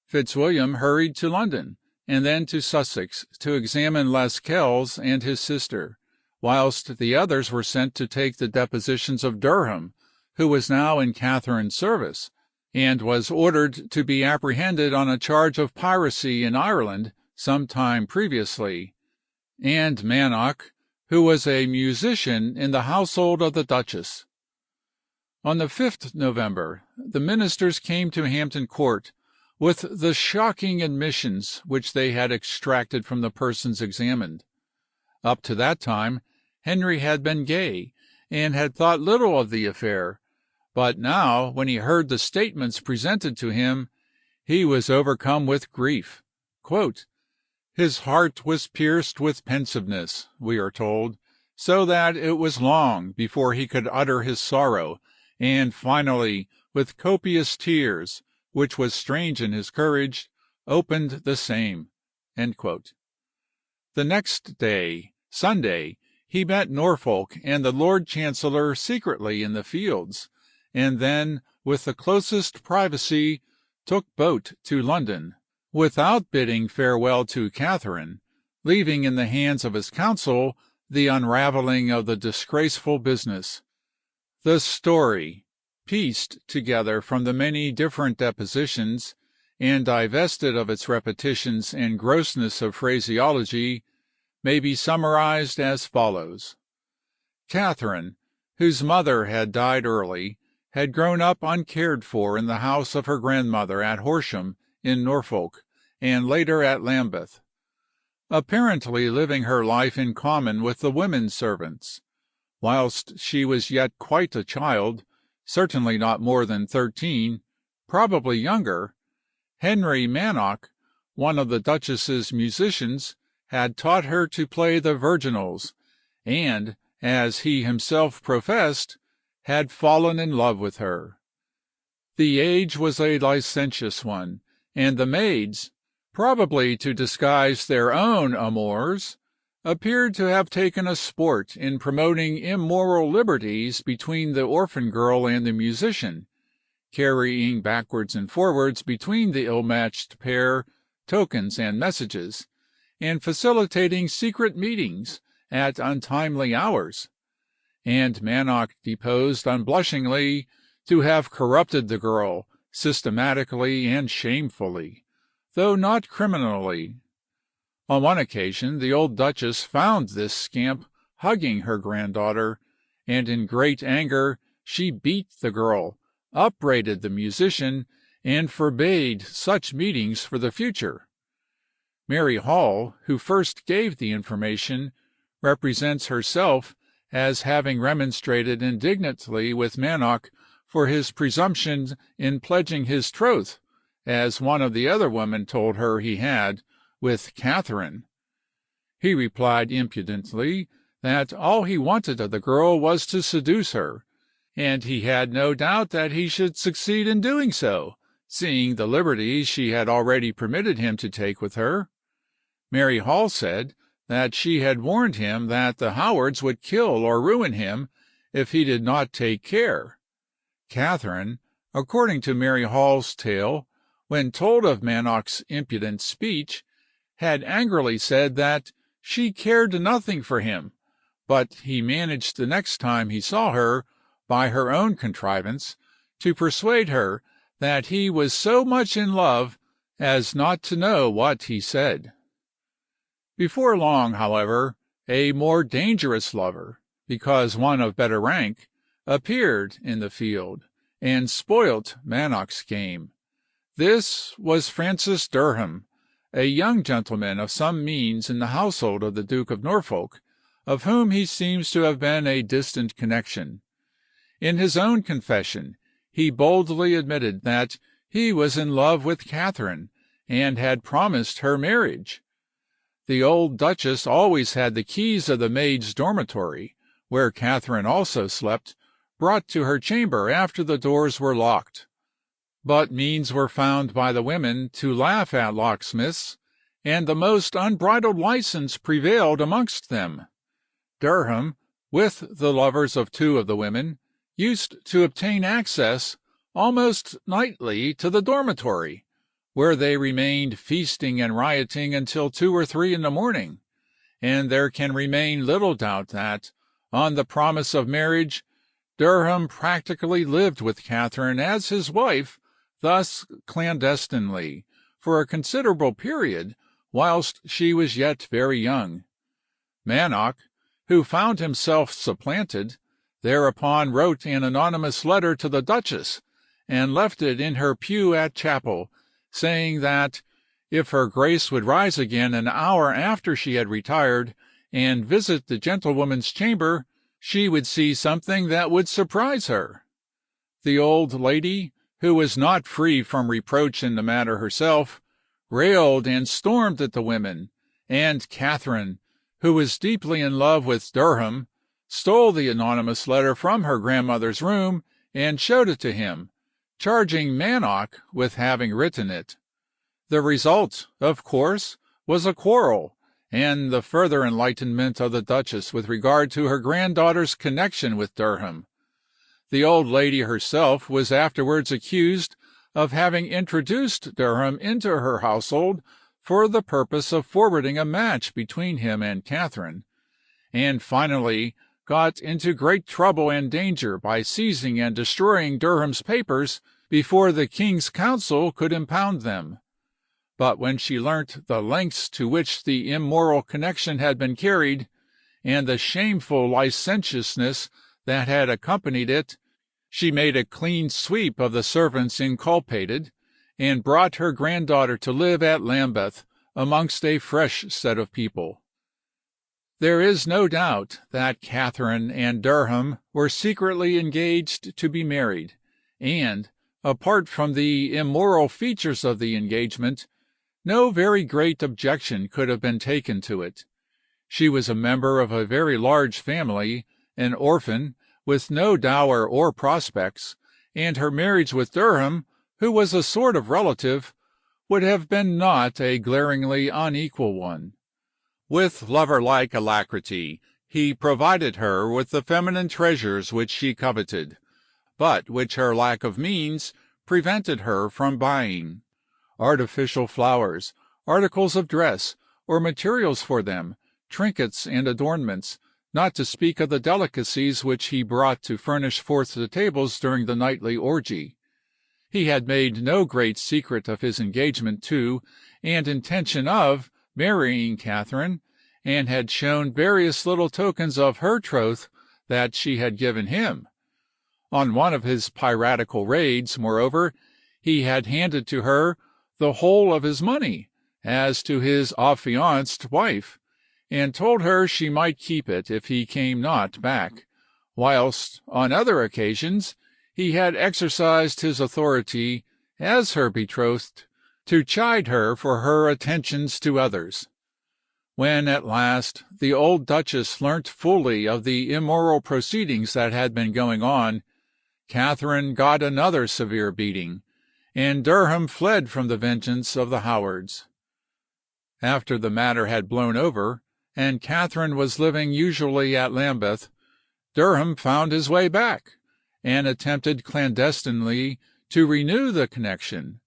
Speaker 1: Fitzwilliam hurried to London, and then to Sussex, to examine Lascelles and his sister, whilst the others were sent to take the depositions of Durham, who was now in Katherine's service, and was ordered to be apprehended on a charge of piracy in Ireland some time previously, and Mannock, who was a musician in the household of the Duchess. On the 5th November, the ministers came to Hampton Court with the shocking admissions which they had extracted from the persons examined. Up to that time Henry had been gay, and had thought little of the affair, but now, when he heard the statements presented to him, he was overcome with grief. "His heart was pierced with pensiveness," we are told, "so that it was long before he could utter his sorrow, and finally, with copious tears, which was strange in his courage, opened the same." The next day, Sunday, he met Norfolk and the Lord Chancellor secretly in the fields, and then, with the closest privacy, took boat to London, without bidding farewell to Katherine, leaving in the hands of his council the unravelling of the disgraceful business. The story, pieced together from the many different depositions, and divested of its repetitions and grossness of phraseology, may be summarized as follows. Katherine, whose mother had died early, had grown up uncared for in the house of her grandmother at Horsham in Norfolk, and later at Lambeth, apparently living her life in common with the women servants. Whilst she was yet quite a child, certainly not more than 13, probably younger, Henry Mannock, one of the Duchess's musicians, had taught her to play the virginals, and, as he himself professed, had fallen in love with her. The age was a licentious one, and the maids, probably to disguise their own amours, appeared to have taken a sport in promoting immoral liberties between the orphan girl and the musician, carrying backwards and forwards between the ill-matched pair tokens and messages, and facilitating secret meetings at untimely hours, and Mannock deposed unblushingly to have corrupted the girl systematically and shamefully, though not criminally. On one occasion the old Duchess found this scamp hugging her granddaughter, and in great anger she beat the girl, upbraided the musician, and forbade such meetings for the future. Mary Hall, who first gave the information, represents herself as having remonstrated indignantly with Mannock for his presumption in pledging his troth, as one of the other women told her he had, with Katherine. He replied impudently that all he wanted of the girl was to seduce her, and he had no doubt that he should succeed in doing so, seeing the liberties she had already permitted him to take with her. Mary Hall said that she had warned him that the Howards would kill or ruin him if he did not take care. Katherine, according to Mary Hall's tale, when told of Mannock's impudent speech, had angrily said that she cared nothing for him, but he managed the next time he saw her, by her own contrivance, to persuade her that he was so much in love as not to know what he said. Before long, however, a more dangerous lover, because one of better rank, appeared in the field, and spoilt Mannoch's game. This was Francis Durham, a young gentleman of some means in the household of the Duke of Norfolk, of whom he seems to have been a distant connection. In his own confession, he boldly admitted that he was in love with Katherine, and had promised her marriage. The old Duchess always had the keys of the maids' dormitory, where Katherine also slept, brought to her chamber after the doors were locked. But means were found by the women to laugh at locksmiths, and the most unbridled license prevailed amongst them. Durham, with the lovers of two of the women, used to obtain access almost nightly to the dormitory, where they remained feasting and rioting until 2 or 3 in the morning, and there can remain little doubt that, on the promise of marriage, Durham practically lived with Katherine as his wife, thus clandestinely, for a considerable period, whilst she was yet very young. Mannoch, who found himself supplanted, thereupon wrote an anonymous letter to the Duchess, and left it in her pew at chapel, saying that, if her grace would rise again an hour after she had retired, and visit the gentlewoman's chamber, she would see something that would surprise her. The old lady, who was not free from reproach in the matter herself, railed and stormed at the women, and Katherine, who was deeply in love with Durham, stole the anonymous letter from her grandmother's room and showed it to him, charging Mannoch with having written it. The result, of course, was a quarrel, and the further enlightenment of the Duchess with regard to her granddaughter's connection with Durham. The old lady herself was afterwards accused of having introduced Durham into her household for the purpose of forwarding a match between him and Katherine, and finally got into great trouble and danger by seizing and destroying Durham's papers before the King's Council could impound them. But when she learnt the lengths to which the immoral connection had been carried, and the shameful licentiousness that had accompanied it, she made a clean sweep of the servants inculpated, and brought her granddaughter to live at Lambeth amongst a fresh set of people. There is no doubt that Katherine and Durham were secretly engaged to be married, and, apart from the immoral features of the engagement, no very great objection could have been taken to it. She was a member of a very large family, an orphan, with no dower or prospects, and her marriage with Durham, who was a sort of relative, would have been not a glaringly unequal one. With lover-like alacrity, he provided her with the feminine treasures which she coveted, but which her lack of means prevented her from buying. Artificial flowers, articles of dress, or materials for them, trinkets and adornments, not to speak of the delicacies which he brought to furnish forth the tables during the nightly orgy. He had made no great secret of his engagement to, and intention of, marrying Katherine, and had shown various little tokens of her troth that she had given him. On one of his piratical raids, moreover, he had handed to her the whole of his money, as to his affianced wife, and told her she might keep it if he came not back, whilst, on other occasions, he had exercised his authority, as her betrothed, to chide her for her attentions to others. When, at last, the old Duchess learnt fully of the immoral proceedings that had been going on, Katherine got another severe beating, and Durham fled from the vengeance of the Howards. After the matter had blown over, and Katherine was living usually at Lambeth, Durham found his way back, and attempted clandestinely to renew the connection.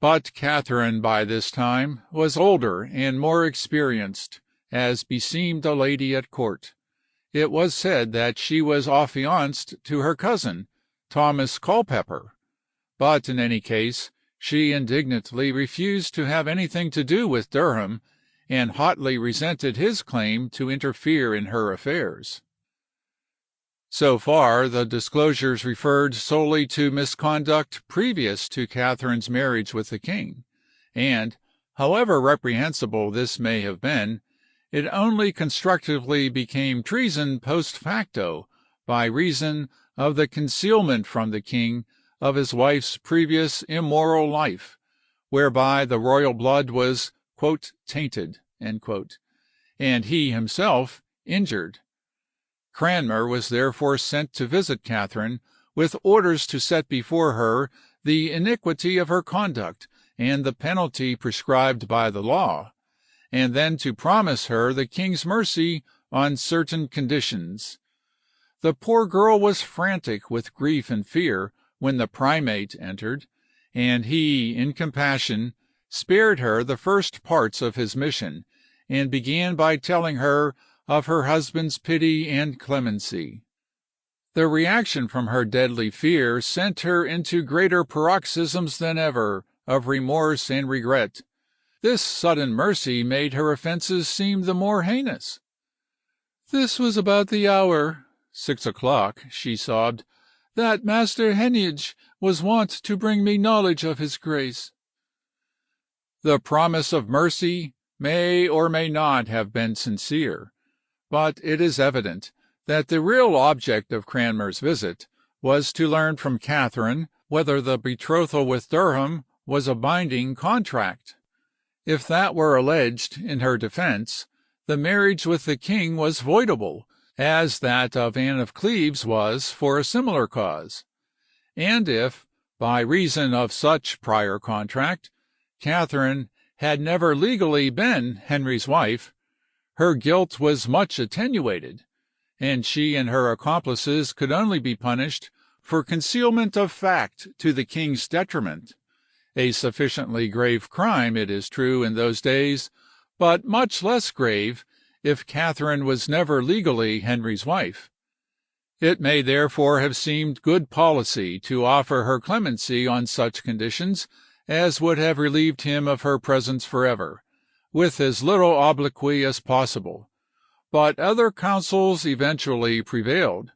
Speaker 1: But Katherine by this time was older and more experienced, as beseemed a lady at court. It was said that she was affianced to her cousin, Thomas Culpeper, but in any case she indignantly refused to have anything to do with Durham, and hotly resented his claim to interfere in her affairs. So far, the disclosures referred solely to misconduct previous to Catherine's marriage with the king, and, however reprehensible this may have been, it only constructively became treason post facto by reason of the concealment from the king of his wife's previous immoral life, whereby the royal blood was "tainted," and he himself injured. Cranmer was therefore sent to visit Katherine, with orders to set before her the iniquity of her conduct and the penalty prescribed by the law, and then to promise her the king's mercy on certain conditions. The poor girl was frantic with grief and fear when the primate entered, and he, in compassion, spared her the first parts of his mission, and began by telling her of her husband's pity and clemency. The reaction from her deadly fear sent her into greater paroxysms than ever of remorse and regret. This sudden mercy made her offences seem the more heinous. "This was about the hour, 6 o'clock," she sobbed, "that Master Heneage was wont to bring me knowledge of his grace." The promise of mercy may or may not have been sincere, but it is evident that the real object of Cranmer's visit was to learn from Katherine whether the betrothal with Durham was a binding contract. If that were alleged in her defence, the marriage with the king was voidable, as that of Anne of Cleves was for a similar cause. And if, by reason of such prior contract, Katherine had never legally been Henry's wife, her guilt was much attenuated, and she and her accomplices could only be punished for concealment of fact to the king's detriment, a sufficiently grave crime, it is true, in those days, but much less grave if Katherine was never legally Henry's wife. It may therefore have seemed good policy to offer her clemency on such conditions as would have relieved him of her presence forever, with as little obloquy as possible. But other counsels eventually prevailed.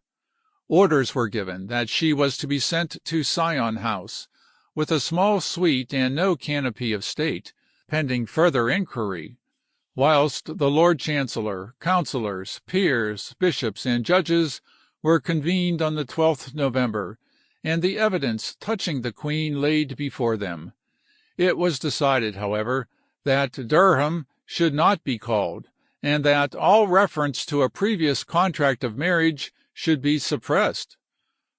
Speaker 1: Orders were given that she was to be sent to Sion House, with a small suite and no canopy of state, pending further inquiry, whilst the Lord Chancellor, councillors, peers, bishops, and judges were convened on the 12th November, and the evidence touching the Queen laid before them. It was decided, however, that Durham should not be called, and that all reference to a previous contract of marriage should be suppressed.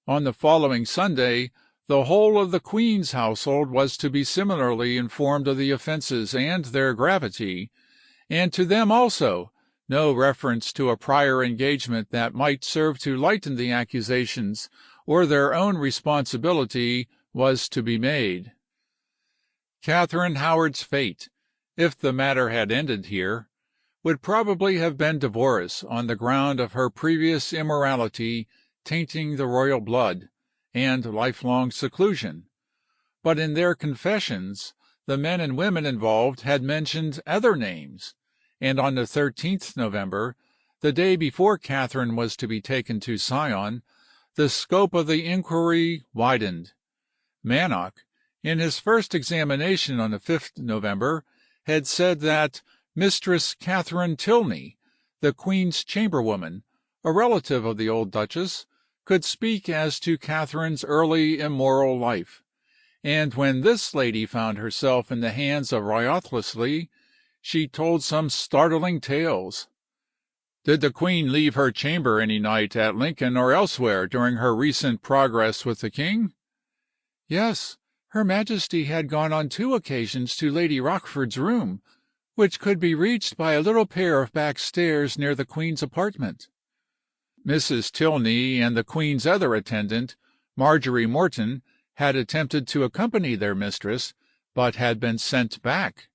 Speaker 1: On the following Sunday, the whole of the Queen's household was to be similarly informed of the offences and their gravity, and to them also no reference to a prior engagement that might serve to lighten the accusations or their own responsibility was to be made. Catherine Howard's fate, if the matter had ended here, would probably have been divorce on the ground of her previous immorality tainting the royal blood, and lifelong seclusion. But in their confessions, the men and women involved had mentioned other names, and on the 13th November, the day before Katherine was to be taken to Sion, the scope of the inquiry widened. Mannock, in his first examination on the 5th November, had said that Mistress Catherine Tilney, the Queen's chamberwoman, a relative of the old Duchess, could speak as to Catherine's early immoral life, and when this lady found herself in the hands of Wriothesley, she told some startling tales. Did the Queen leave her chamber any night at Lincoln or elsewhere during her recent progress with the king? Yes, Her Majesty had gone on 2 occasions to Lady Rochford's room, which could be reached by a little pair of back stairs near the Queen's apartment. Mrs. Tilney and the Queen's other attendant, Marjorie Morton, had attempted to accompany their mistress, but had been sent back.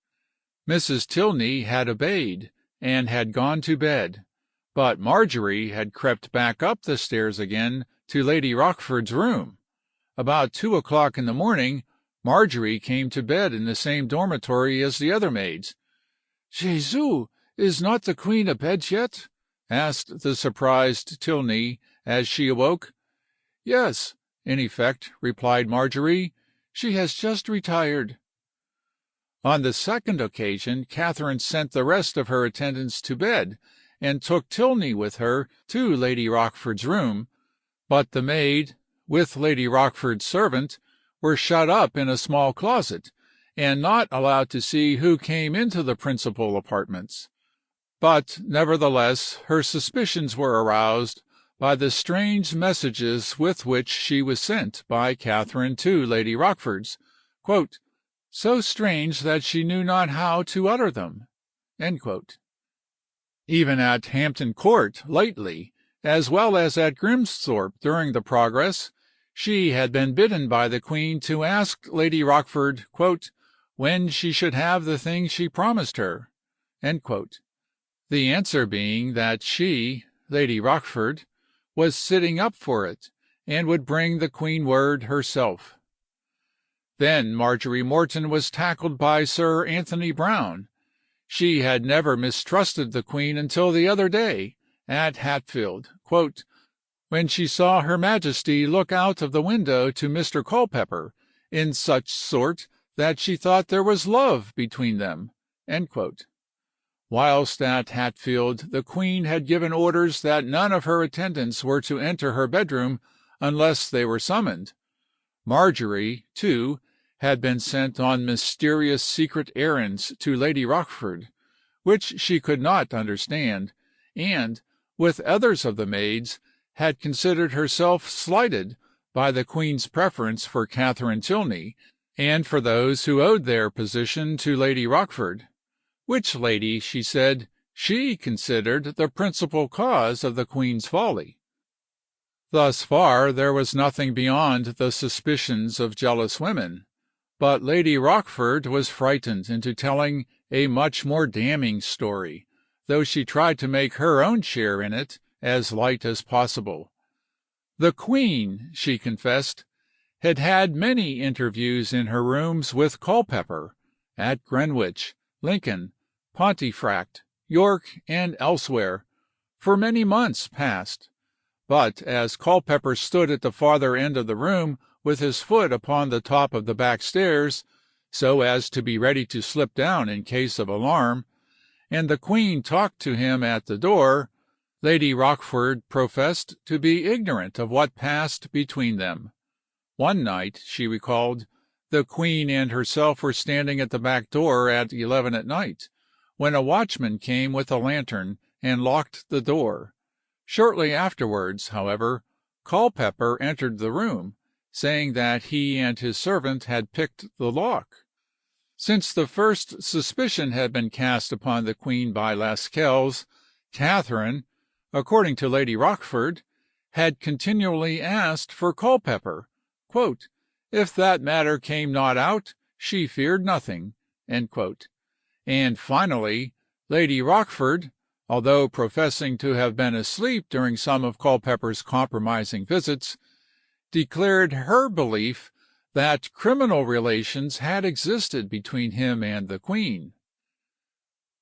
Speaker 1: Mrs. Tilney had obeyed, and had gone to bed, but Marjorie had crept back up the stairs again to Lady Rochford's room. About 2 o'clock in the morning, Marjorie came to bed in the same dormitory as the other maids. "Jesu, is not the Queen abed yet?" asked the surprised Tilney as she awoke. "Yes," in effect replied Marjorie, "she has just retired." On the second occasion Katherine sent the rest of her attendants to bed, and took Tilney with her to Lady Rochford's room, but the maid, with Lady Rochford's servant, were shut up in a small closet, and not allowed to see who came into the principal apartments. But, nevertheless, her suspicions were aroused by the strange messages with which she was sent by Katherine to Lady Rochford's, "so strange that she knew not how to utter them." Even at Hampton Court lately, as well as at Grimsthorpe during the progress, she had been bidden by the Queen to ask Lady Rochford "when she should have the thing she promised her," the answer being that she, Lady Rochford, was sitting up for it, and would bring the Queen word herself. Then Marjorie Morton was tackled by Sir Anthony Browne. She had never mistrusted the Queen until the other day, at Hatfield, "when she saw Her Majesty look out of the window to Mr. Culpeper, in such sort that she thought there was love between them." Whilst at Hatfield the Queen had given orders that none of her attendants were to enter her bedroom unless they were summoned. Marjorie, too, had been sent on mysterious secret errands to Lady Rochford, which she could not understand, and, with others of the maids, had considered herself slighted by the Queen's preference for Katherine Tilney, and for those who owed their position to Lady Rochford, which lady, she said, she considered the principal cause of the Queen's folly. Thus far there was nothing beyond the suspicions of jealous women, but Lady Rochford was frightened into telling a much more damning story, though she tried to make her own share in it as light as possible. The Queen, she confessed, had had many interviews in her rooms with Culpeper, at Greenwich, Lincoln, Pontefract, York, and elsewhere, for many months past. But as Culpeper stood at the farther end of the room with his foot upon the top of the back stairs, so as to be ready to slip down in case of alarm, and the Queen talked to him at the door, Lady Rochford professed to be ignorant of what passed between them. One night, she recalled, the Queen and herself were standing at the back door at 11 at night, when a watchman came with a lantern and locked the door. Shortly afterwards, however, Culpeper entered the room, saying that he and his servant had picked the lock. Since the first suspicion had been cast upon the Queen by Lascelles, Katherine, according to Lady Rochford, had continually asked for Culpeper, "if that matter came not out, she feared nothing," and finally Lady Rochford, although professing to have been asleep during some of Culpeper's compromising visits, declared her belief that criminal relations had existed between him and the Queen.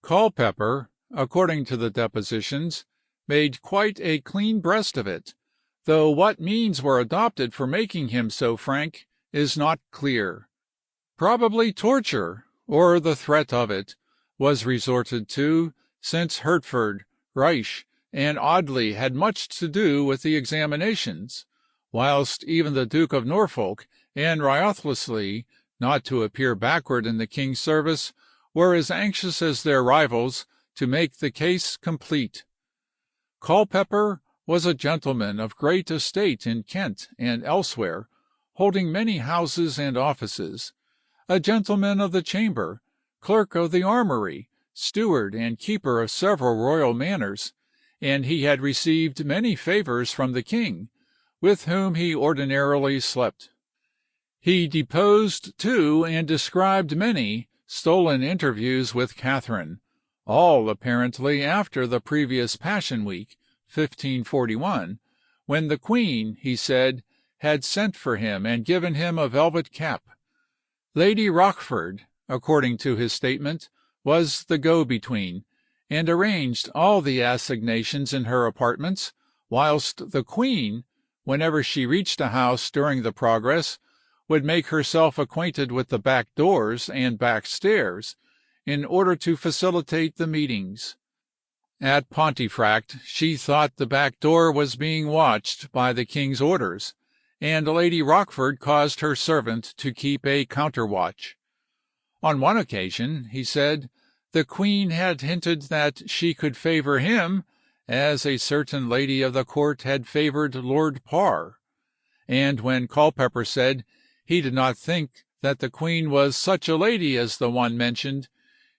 Speaker 1: Culpeper, according to the depositions, made quite a clean breast of it, though what means were adopted for making him so frank is not clear. Probably torture, or the threat of it, was resorted to, since Hertford, Reich, and Audley had much to do with the examinations, whilst even the Duke of Norfolk and Wriothesley, not to appear backward in the king's service, were as anxious as their rivals to make the case complete. Culpeper was a gentleman of great estate in Kent and elsewhere, holding many houses and offices, a gentleman of the chamber, clerk of the armoury, steward and keeper of several royal manors, and he had received many favours from the king, with whom he ordinarily slept. He deposed, too, and described many stolen interviews with Katherine, all apparently after the previous Passion Week, 1541, when the Queen, he said, had sent for him and given him a velvet cap. Lady Rochford, according to his statement, was the go-between, and arranged all the assignations in her apartments, whilst the Queen, whenever she reached a house during the progress, would make herself acquainted with the back doors and back stairs, in order to facilitate the meetings. At Pontefract she thought the back door was being watched by the king's orders, and Lady Rochford caused her servant to keep a counter-watch. On one occasion, he said, the Queen had hinted that she could favour him, as a certain lady of the court had favoured Lord Parr, and when Culpeper said he did not think that the Queen was such a lady as the one mentioned,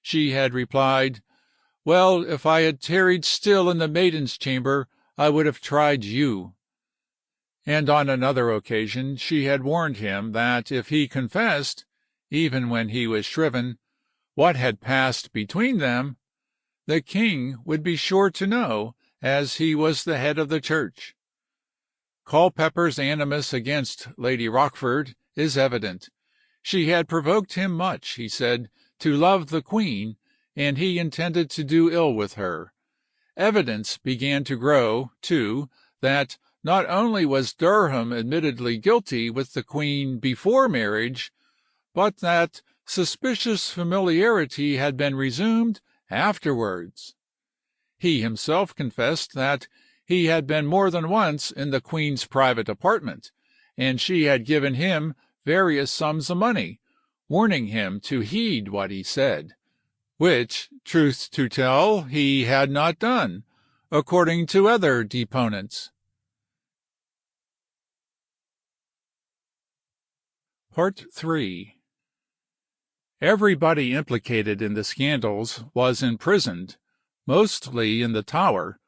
Speaker 1: she had replied, "Well, if I had tarried still in the maiden's chamber, I would have tried you." And on another occasion she had warned him that if he confessed, even when he was shriven, what had passed between them, the king would be sure to know, as he was the head of the church. Culpeper's animus against Lady Rochford is evident. She had provoked him much, he said, to love the Queen, and he intended to do ill with her. Evidence began to grow, too, that not only was Durham admittedly guilty with the Queen before marriage, but that suspicious familiarity had been resumed afterwards. He himself confessed that he had been more than once in the Queen's private apartment, and she had given him various sums of money, warning him to heed what he said, which, truth to tell, he had not done, according to other deponents. Part 3. Everybody implicated in the scandals was imprisoned, mostly in the Tower,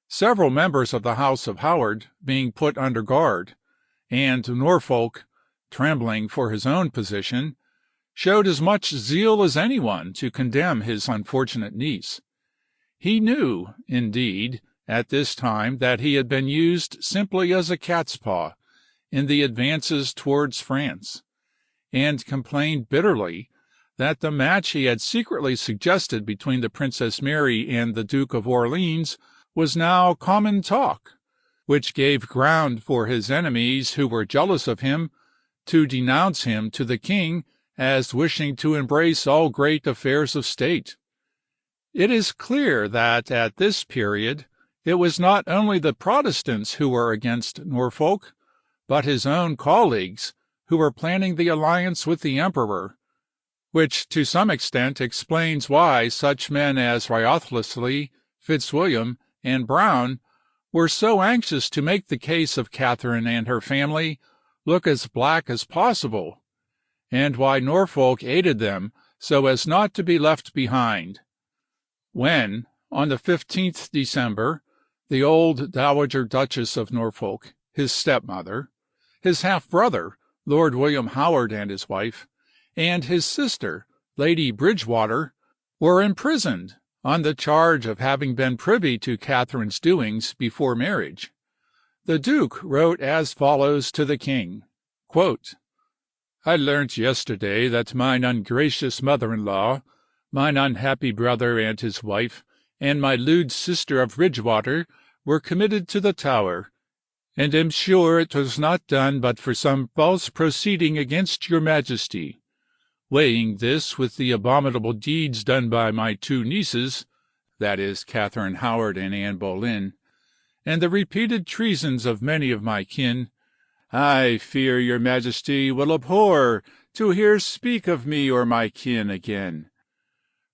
Speaker 1: several members of the House of Howard being put under guard, and Norfolk, trembling for his own position, showed as much zeal as anyone to condemn his unfortunate niece. He knew, indeed, at this time that he had been used simply as a cat's paw in the advances towards France, and complained bitterly that the match he had secretly suggested between the Princess Mary and the Duke of Orleans was now common talk, which gave ground for his enemies who were jealous of him to denounce him to the king as wishing to embrace all great affairs of state. It is clear that at this period it was not only the Protestants who were against Norfolk, but his own colleagues who were planning the alliance with the emperor, which to some extent explains why such men as Wriothesley, Fitzwilliam, and Brown were so anxious to make the case of Katherine and her family look as black as possible, and why Norfolk aided them so as not to be left behind. When, on the 15th December, the old Dowager Duchess of Norfolk, his stepmother, his half-brother, Lord William Howard and his wife, and his sister, Lady Bridgewater, were imprisoned on the charge of having been privy to Katherine's doings before marriage, the Duke wrote as follows to the king, quote, "I learnt yesterday that mine ungracious mother-in-law, mine unhappy brother and his wife, and my lewd sister of Bridgewater were committed to the Tower, and am sure it was not done but for some false proceeding against your Majesty. Weighing this with the abominable deeds done by my two nieces, that is, Katherine Howard and Anne Boleyn, and the repeated treasons of many of my kin, I fear your Majesty will abhor to hear speak of me or my kin again.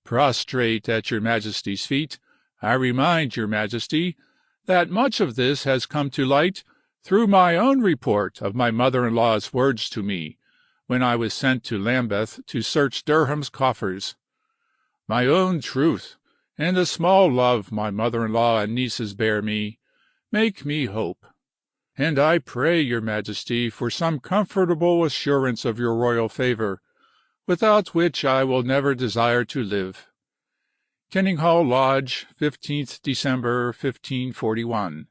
Speaker 1: Prostrate at your Majesty's feet, I remind your Majesty that much of this has come to light through my own report of my mother-in-law's words to me, when I was sent to Lambeth to search Durham's coffers. My own truth, and the small love my mother-in-law and nieces bear me, make me hope. And I pray your Majesty for some comfortable assurance of your royal favour, without which I will never desire to live. Kenninghall Lodge, 15th December, 1541.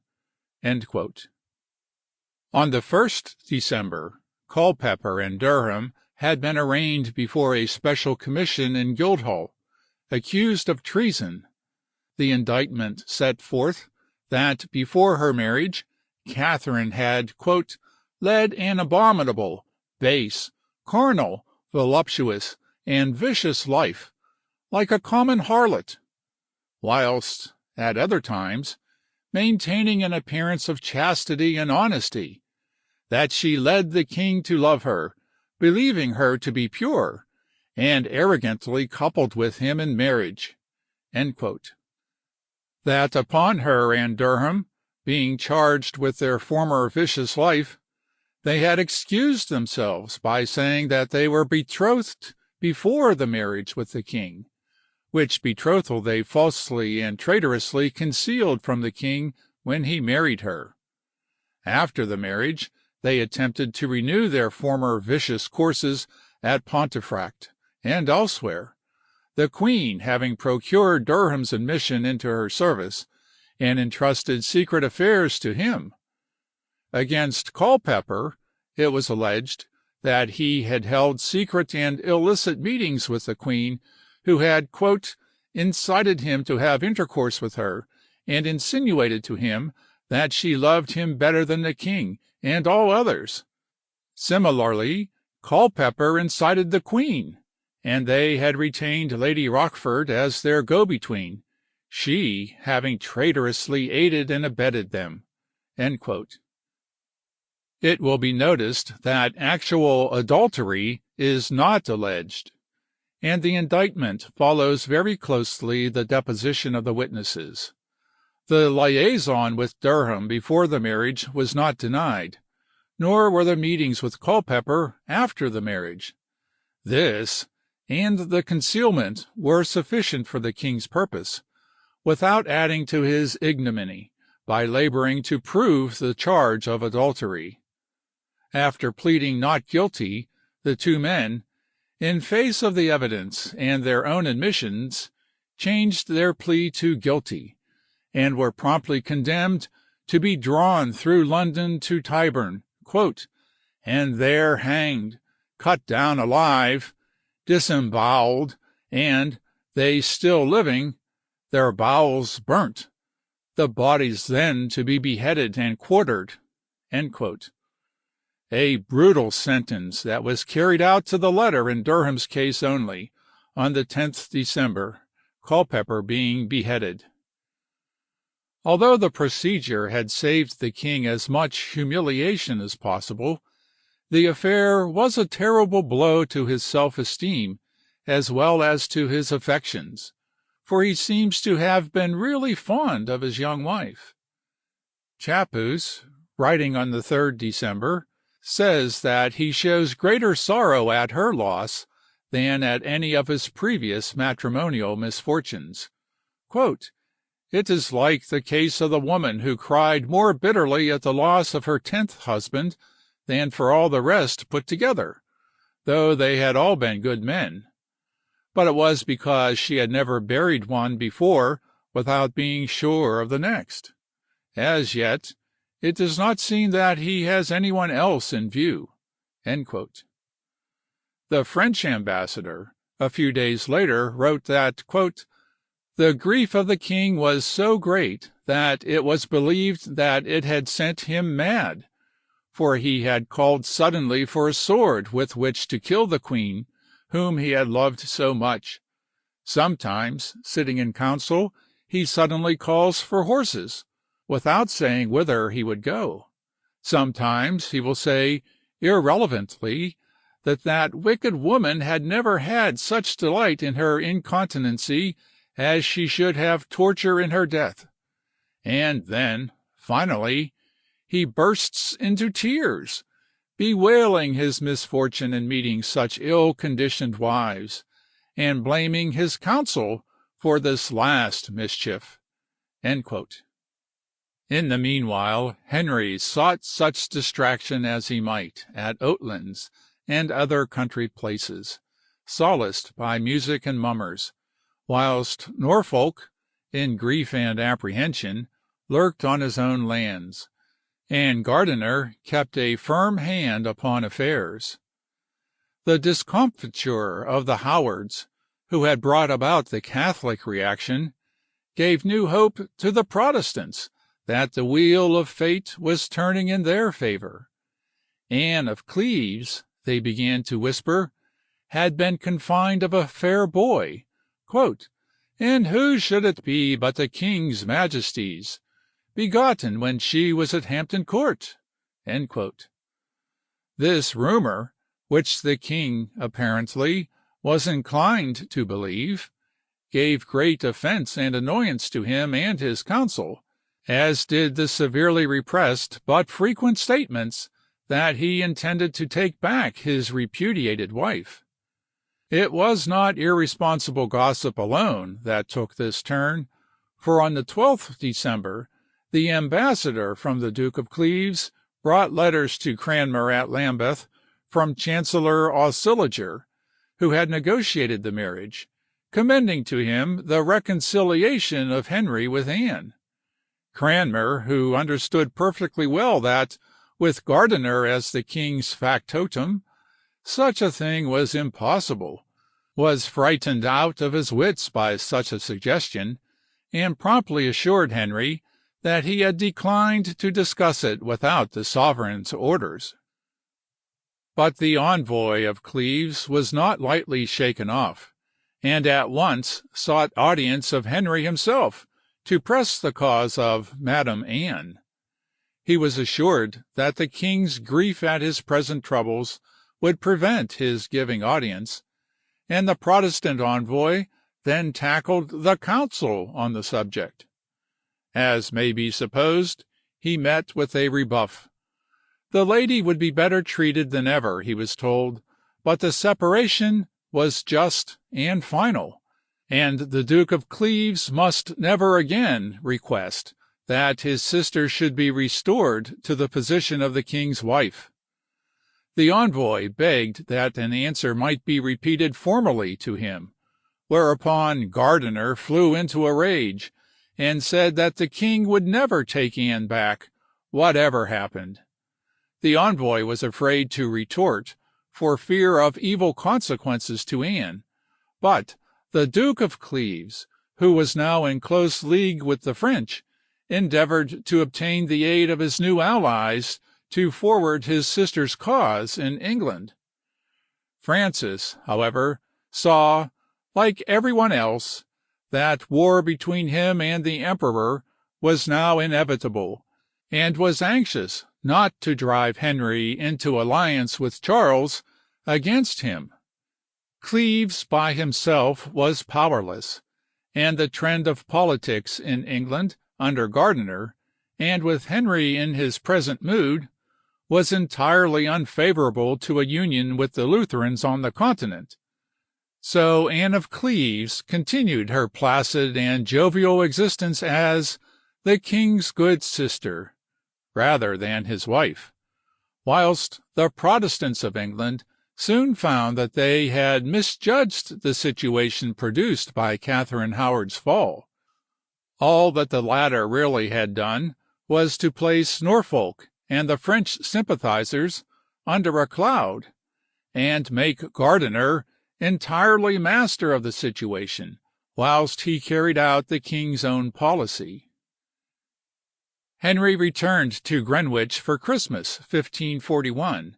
Speaker 1: On the 1st December, Culpeper and Durham had been arraigned before a special commission in Guildhall, accused of treason. The indictment set forth that before her marriage, Katherine had, led an abominable, base, carnal, voluptuous, and vicious life, like a common harlot, whilst, at other times, maintaining an appearance of chastity and honesty, that she led the king to love her, believing her to be pure, and arrogantly coupled with him in marriage. That upon her and Durham, being charged with their former vicious life, they had excused themselves by saying that they were betrothed before the marriage with the king, which betrothal they falsely and traitorously concealed from the king when he married her. After the marriage, they attempted to renew their former vicious courses at Pontefract and elsewhere, the queen having procured Durham's admission into her service and entrusted secret affairs to him. Against Culpeper, it was alleged that he had held secret and illicit meetings with the queen, who had, incited him to have intercourse with her, and insinuated to him that she loved him better than the king and all others. Similarly, Culpeper incited the queen, and they had retained Lady Rochford as their go-between, she having traitorously aided and abetted them. It will be noticed that actual adultery is not alleged, and the indictment follows very closely the deposition of the witnesses. The liaison with Durham before the marriage was not denied, nor were the meetings with Culpeper after the marriage. This and the concealment were sufficient for the king's purpose, without adding to his ignominy by laboring to prove the charge of adultery. After pleading not guilty, the two men, in face of the evidence and their own admissions, changed their plea to guilty, and were promptly condemned to be drawn through London to Tyburn, and there hanged, cut down alive, disemboweled, and, they still living, their bowels burnt, the bodies then to be beheaded and quartered. A brutal sentence that was carried out to the letter in Durham's case only, on the 10th December, Culpeper being beheaded. Although the procedure had saved the king as much humiliation as possible, the affair was a terrible blow to his self-esteem as well as to his affections, for he seems to have been really fond of his young wife. Chapus, writing on the 3rd December, says that he shows greater sorrow at her loss than at any of his previous matrimonial misfortunes. It is like the case of the woman who cried more bitterly at the loss of her 10th husband than for all the rest put together, though they had all been good men. But it was because she had never buried one before without being sure of the next. As yet, it does not seem that he has anyone else in view. The French ambassador, a few days later, wrote that, the grief of the king was so great that it was believed that it had sent him mad, for he had called suddenly for a sword with which to kill the queen, whom he had loved so much. Sometimes, sitting in council, he suddenly calls for horses, without saying whither he would go. Sometimes he will say, irrelevantly, that wicked woman had never had such delight in her incontinency as she should have torture in her death. And then, finally, he bursts into tears, bewailing his misfortune in meeting such ill-conditioned wives, and blaming his council for this last mischief. In the meanwhile, Henry sought such distraction as he might at Oatlands and other country places, solaced by music and mummers, whilst Norfolk, in grief and apprehension, lurked on his own lands, and Gardiner kept a firm hand upon affairs. The discomfiture of the Howards, who had brought about the Catholic reaction, gave new hope to the Protestants that the wheel of fate was turning in their favor. Anne of Cleves, they began to whisper, had been confined of a fair boy, "and who should it be but the King's Majesty's, begotten when she was at Hampton Court?" This rumor, which the king apparently was inclined to believe, gave great offense and annoyance to him and his council, as did the severely repressed but frequent statements that he intended to take back his repudiated wife. It was not irresponsible gossip alone that took this turn, for on the 12th December the ambassador from the Duke of Cleves brought letters to Cranmer at Lambeth from Chancellor Auxiliger, who had negotiated the marriage, commending to him the reconciliation of Henry with Anne. Cranmer, who understood perfectly well that, with Gardiner as the king's factotum, such a thing was impossible, was frightened out of his wits by such a suggestion, and promptly assured Henry that he had declined to discuss it without the sovereign's orders. But the envoy of Cleves was not lightly shaken off, and at once sought audience of Henry himself to press the cause of Madame Anne. He was assured that the king's grief at his present troubles would prevent his giving audience, and the Protestant envoy then tackled the council on the subject. As may be supposed, he met with a rebuff. The lady would be better treated than ever, he was told, but the separation was just and final, and the Duke of Cleves must never again request that his sister should be restored to the position of the king's wife. The envoy begged that an answer might be repeated formally to him, whereupon Gardiner flew into a rage, and said that the king would never take Anne back, whatever happened. The envoy was afraid to retort, for fear of evil consequences to Anne, but the Duke of Cleves, who was now in close league with the French, endeavored to obtain the aid of his new allies to forward his sister's cause in England. Francis, however, saw, like everyone else, that war between him and the emperor was now inevitable, and was anxious not to drive Henry into alliance with Charles against him. Cleves by himself was powerless, and the trend of politics in England under Gardiner, and with Henry in his present mood, was entirely unfavorable to a union with the Lutherans on the continent. So Anne of Cleves continued her placid and jovial existence as the king's good sister, rather than his wife, whilst the Protestants of England soon found that they had misjudged the situation produced by Catherine Howard's fall. All that the latter really had done was to place Norfolk and the French sympathizers under a cloud, and make Gardiner entirely master of the situation, whilst he carried out the king's own policy. Henry returned to Greenwich for Christmas 1541,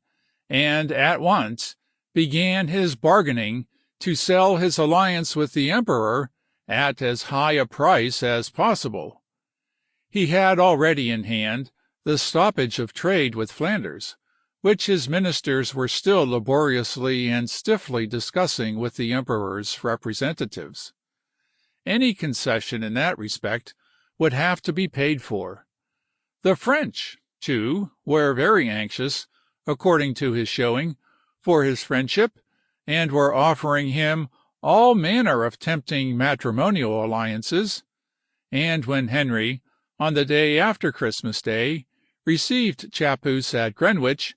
Speaker 1: and at once began his bargaining to sell his alliance with the emperor at as high a price as possible. He had already in hand the stoppage of trade with Flanders, which his ministers were still laboriously and stiffly discussing with the emperor's representatives. Any concession in that respect would have to be paid for. The French, too, were very anxious, according to his showing, for his friendship, and were offering him all manner of tempting matrimonial alliances, and when Henry, on the day after Christmas Day, received Chapuis at Greenwich,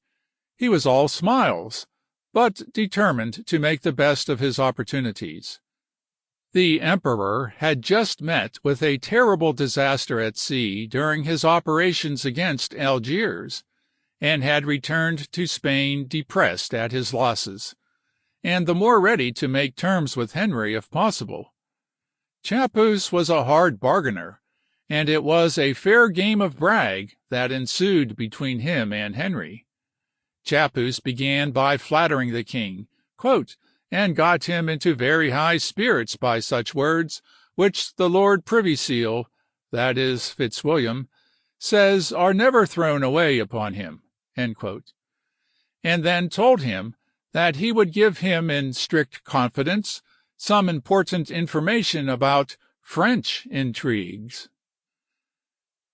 Speaker 1: he was all smiles, but determined to make the best of his opportunities. The emperor had just met with a terrible disaster at sea during his operations against Algiers, and had returned to Spain depressed at his losses, and the more ready to make terms with Henry if possible. Chappuce was a hard bargainer, and it was a fair game of brag that ensued between him and Henry. Chappuce began by flattering the king, and got him into very high spirits by such words, which the Lord Privy Seal, that is Fitzwilliam, says are never thrown away upon him, and then told him that he would give him in strict confidence some important information about French intrigues.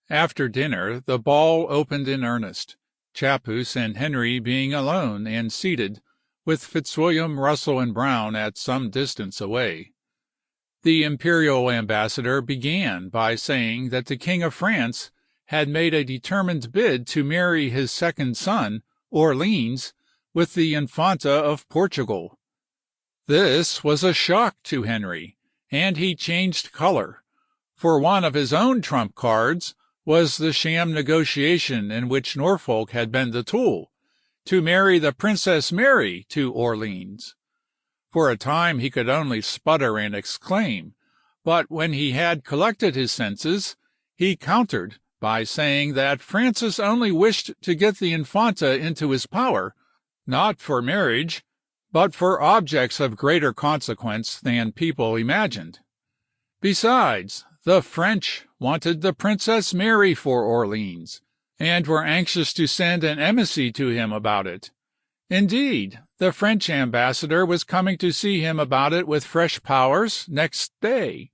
Speaker 1: After dinner the ball opened in earnest, Chappuce and Henry being alone and seated, with Fitzwilliam, Russell, and Brown at some distance away. The imperial ambassador began by saying that the King of France had made a determined bid to marry his second son, Orleans, with the Infanta of Portugal. This was a shock to Henry, and he changed color, for one of his own trump cards was the sham negotiation in which Norfolk had been the tool, to marry the Princess Mary to Orleans. For a time he could only sputter and exclaim, but when he had collected his senses, he countered by saying that Francis only wished to get the Infanta into his power, not for marriage, but for objects of greater consequence than people imagined. Besides, the French wanted the Princess Mary for Orleans, and were anxious to send an embassy to him about it. Indeed, the French ambassador was coming to see him about it with fresh powers next day.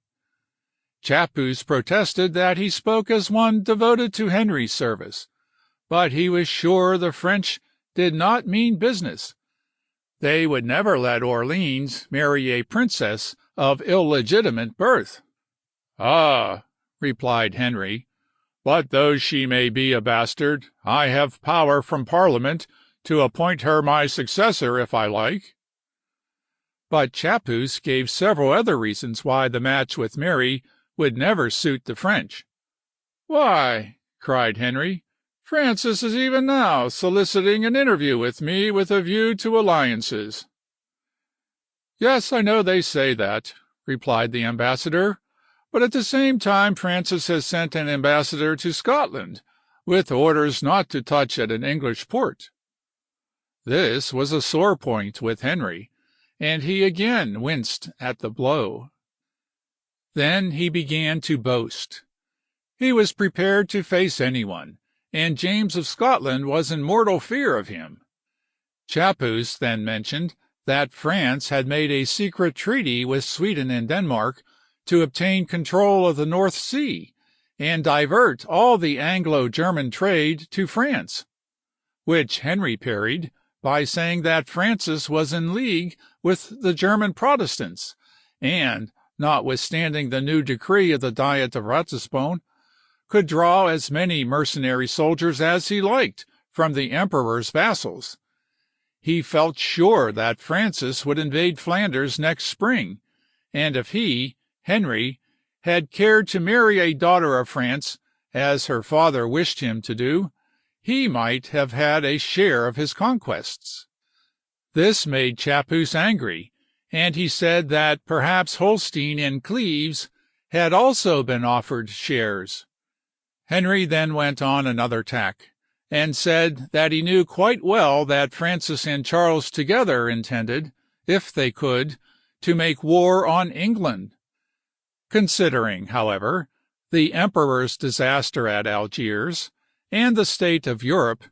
Speaker 1: Chappuce protested that he spoke as one devoted to Henry's service, but he was sure the French did not mean business. They would never let Orleans marry a princess of illegitimate birth. "Ah," replied Henry, "but though she may be a bastard, I have power from Parliament to appoint her my successor if I like." But Chappuce gave several other reasons why the match with Mary would never suit the French. "Why," cried Henry, "Francis is even now soliciting an interview with me with a view to alliances." "Yes, I know they say that," replied the ambassador, "but at the same time Francis has sent an ambassador to Scotland, with orders not to touch at an English port." This was a sore point with Henry, and he again winced at the blow. Then he began to boast. He was prepared to face anyone, and James of Scotland was in mortal fear of him. Chappuce then mentioned that France had made a secret treaty with Sweden and Denmark to obtain control of the North Sea and divert all the Anglo-German trade to France, which Henry parried by saying that Francis was in league with the German Protestants, and, notwithstanding the new decree of the Diet of Ratisbon, could draw as many mercenary soldiers as he liked from the emperor's vassals. He felt sure that Francis would invade Flanders next spring, and if he, Henry, had cared to marry a daughter of France, as her father wished him to do, he might have had a share of his conquests. This made Chappuce angry, and he said that perhaps Holstein and Cleves had also been offered shares. Henry then went on another tack, and said that he knew quite well that Francis and Charles together intended, if they could, to make war on England. Considering, however, the emperor's disaster at Algiers, and the state of Europe,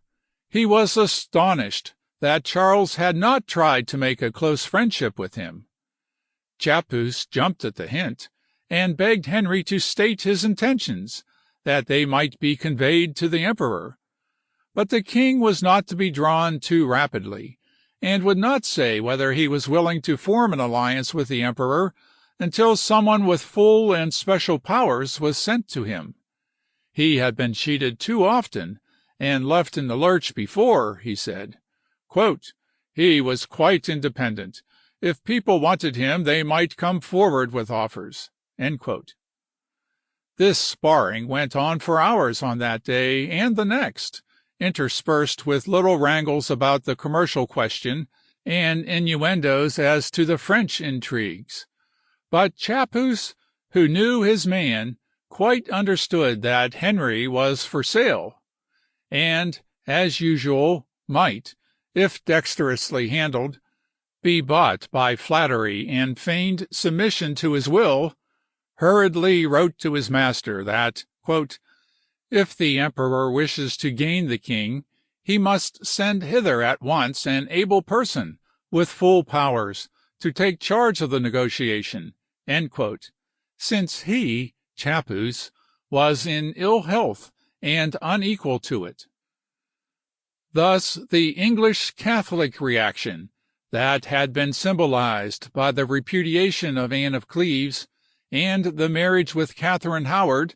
Speaker 1: he was astonished that Charles had not tried to make a close friendship with him. Chappuce jumped at the hint, and begged Henry to state his intentions, that they might be conveyed to the emperor. But the king was not to be drawn too rapidly, and would not say whether he was willing to form an alliance with the emperor until someone with full and special powers was sent to him. He had been cheated too often, and left in the lurch before, he said. He was quite independent. If people wanted him, they might come forward with offers. This sparring went on for hours on that day and the next, interspersed with little wrangles about the commercial question and innuendos as to the French intrigues. But Chappuis, who knew his man, quite understood that Henry was for sale, and, as usual, might, if dexterously handled, be bought by flattery and feigned submission to his will, hurriedly wrote to his master that, quote, if the emperor wishes to gain the king, he must send hither at once an able person with full powers to take charge of the negotiation, end quote, since he, Chappuis, was in ill health and unequal to it. Thus the English Catholic reaction, that had been symbolized by the repudiation of Anne of Cleves and the marriage with Catherine Howard,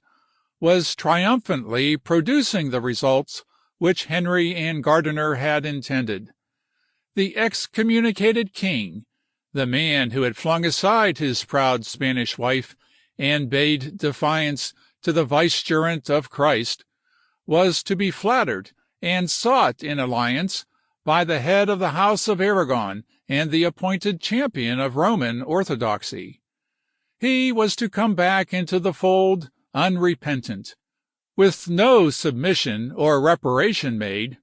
Speaker 1: was triumphantly producing the results which Henry and Gardiner had intended. The excommunicated king, the man who had flung aside his proud Spanish wife and bade defiance to the vicegerent of Christ, was to be flattered and sought in alliance by the head of the House of Aragon and the appointed champion of Roman orthodoxy. He was to come back into the fold unrepentant, with no submission or reparation made,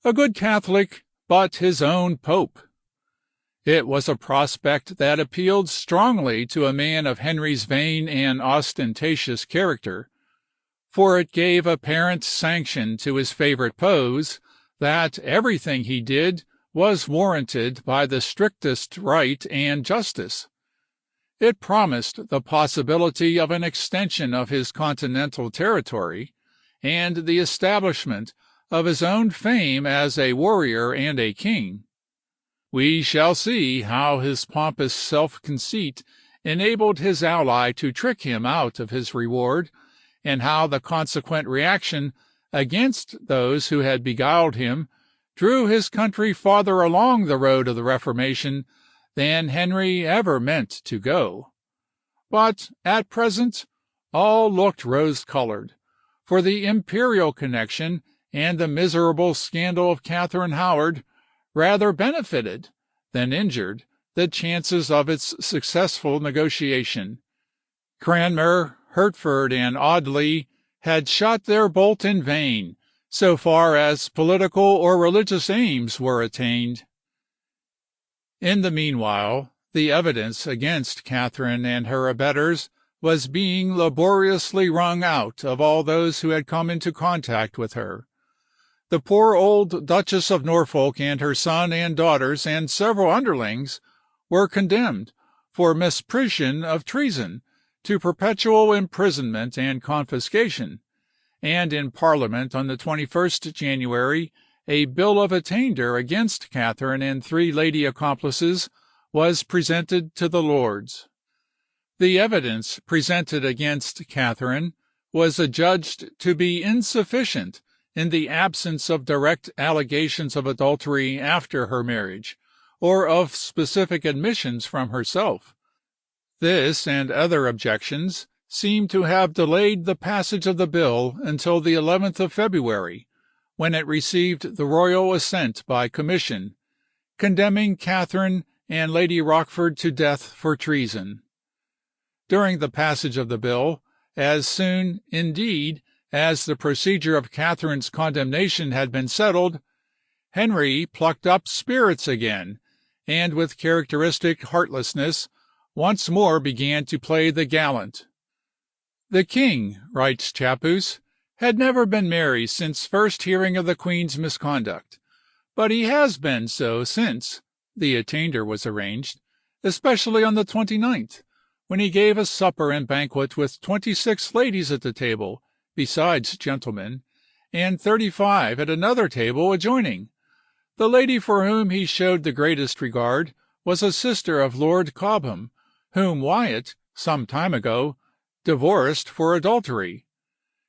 Speaker 1: a good Catholic, but his own pope. It was a prospect that appealed strongly to a man of Henry's vain and ostentatious character, for it gave apparent sanction to his favorite pose that everything he did was warranted by the strictest right and justice. It promised the possibility of an extension of his continental territory and the establishment of his own fame as a warrior and a king. We shall see how his pompous self-conceit enabled his ally to trick him out of his reward, and how the consequent reaction against those who had beguiled him drew his country farther along the road of the Reformation than Henry ever meant to go. But at present all looked rose-colored, for the imperial connection and the miserable scandal of Catherine Howard rather benefited than injured the chances of its successful negotiation. Cranmer, Hertford, and Audley had shot their bolt in vain, so far as political or religious aims were attained. In the meanwhile, the evidence against Catherine and her abettors was being laboriously wrung out of all those who had come into contact with her. The poor old Duchess of Norfolk and her son and daughters and several underlings were condemned for misprision of treason to perpetual imprisonment and confiscation, and in Parliament on the 21st January a bill of attainder against Catherine and 3 lady accomplices was presented to the Lords. The evidence presented against Catherine was adjudged to be insufficient in the absence of direct allegations of adultery after her marriage, or of specific admissions from herself. This and other objections seem to have delayed the passage of the bill until the 11th of February, when it received the royal assent by commission, condemning Catherine and Lady Rochford to death for treason. During the passage of the bill, as soon, indeed, as the procedure of Catherine's condemnation had been settled, Henry plucked up spirits again, and with characteristic heartlessness once more began to play the gallant. The king, writes Chappuis, had never been merry since first hearing of the Queen's misconduct, but he has been so since the attainder was arranged, especially on the 29th, when he gave a supper and banquet with 26 ladies at the table, besides gentlemen, and 35 at another table adjoining. The lady for whom he showed the greatest regard was a sister of Lord Cobham, whom Wyatt, some time ago, divorced for adultery.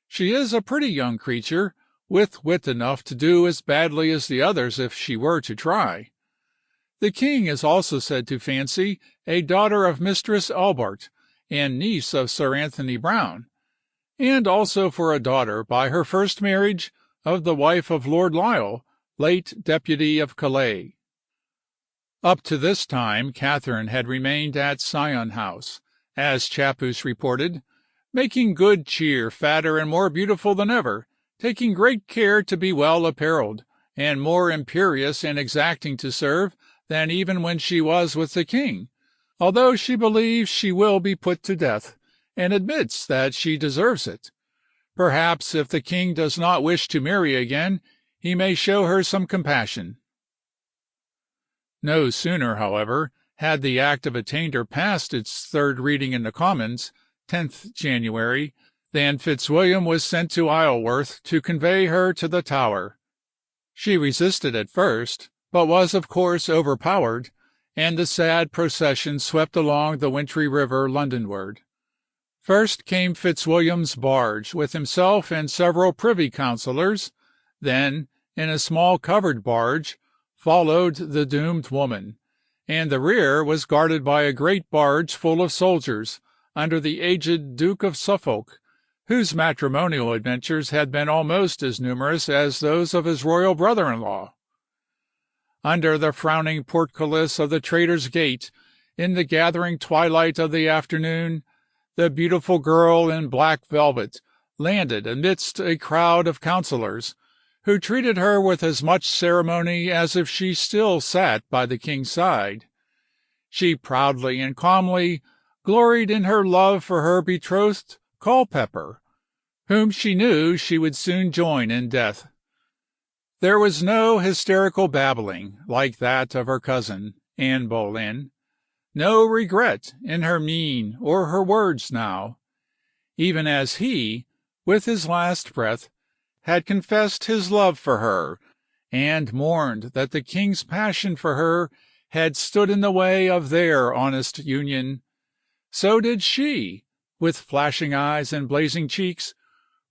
Speaker 1: She is a pretty young creature, with wit enough to do as badly as the others if she were to try. The king is also said to fancy a daughter of Mistress Albart, and niece of Sir Anthony Browne, and also for a daughter by her first marriage of the wife of Lord Lisle, late Deputy of Calais. Up to this time Katherine had remained at Sion House, as Chapus reported, making good cheer, fatter and more beautiful than ever, taking great care to be well apparelled, and more imperious and exacting to serve than even when she was with the king, although she believes she will be put to death, and admits that she deserves it. Perhaps if the king does not wish to marry again, he may show her some compassion. No sooner, however, had the Act of Attainder passed its third reading in the Commons, 10th January, than Fitzwilliam was sent to Isleworth to convey her to the Tower. She resisted at first, but was of course overpowered, and the sad procession swept along the wintry river Londonward. First came Fitzwilliam's barge, with himself and several privy councillors. Then, in a small covered barge, followed the doomed woman, and the rear was guarded by a great barge full of soldiers, under the aged Duke of Suffolk, whose matrimonial adventures had been almost as numerous as those of his royal brother-in-law. Under the frowning portcullis of the Traitor's Gate, in the gathering twilight of the afternoon, the beautiful girl in black velvet landed amidst a crowd of councillors, who treated her with as much ceremony as if she still sat by the king's side. She proudly and calmly gloried in her love for her betrothed Culpeper, whom she knew she would soon join in death. There was no hysterical babbling like that of her cousin, Anne Boleyn, no regret in her mien or her words now, even as he, with his last breath, had confessed his love for her, and mourned that the king's passion for her had stood in the way of their honest union. So did she, with flashing eyes and blazing cheeks,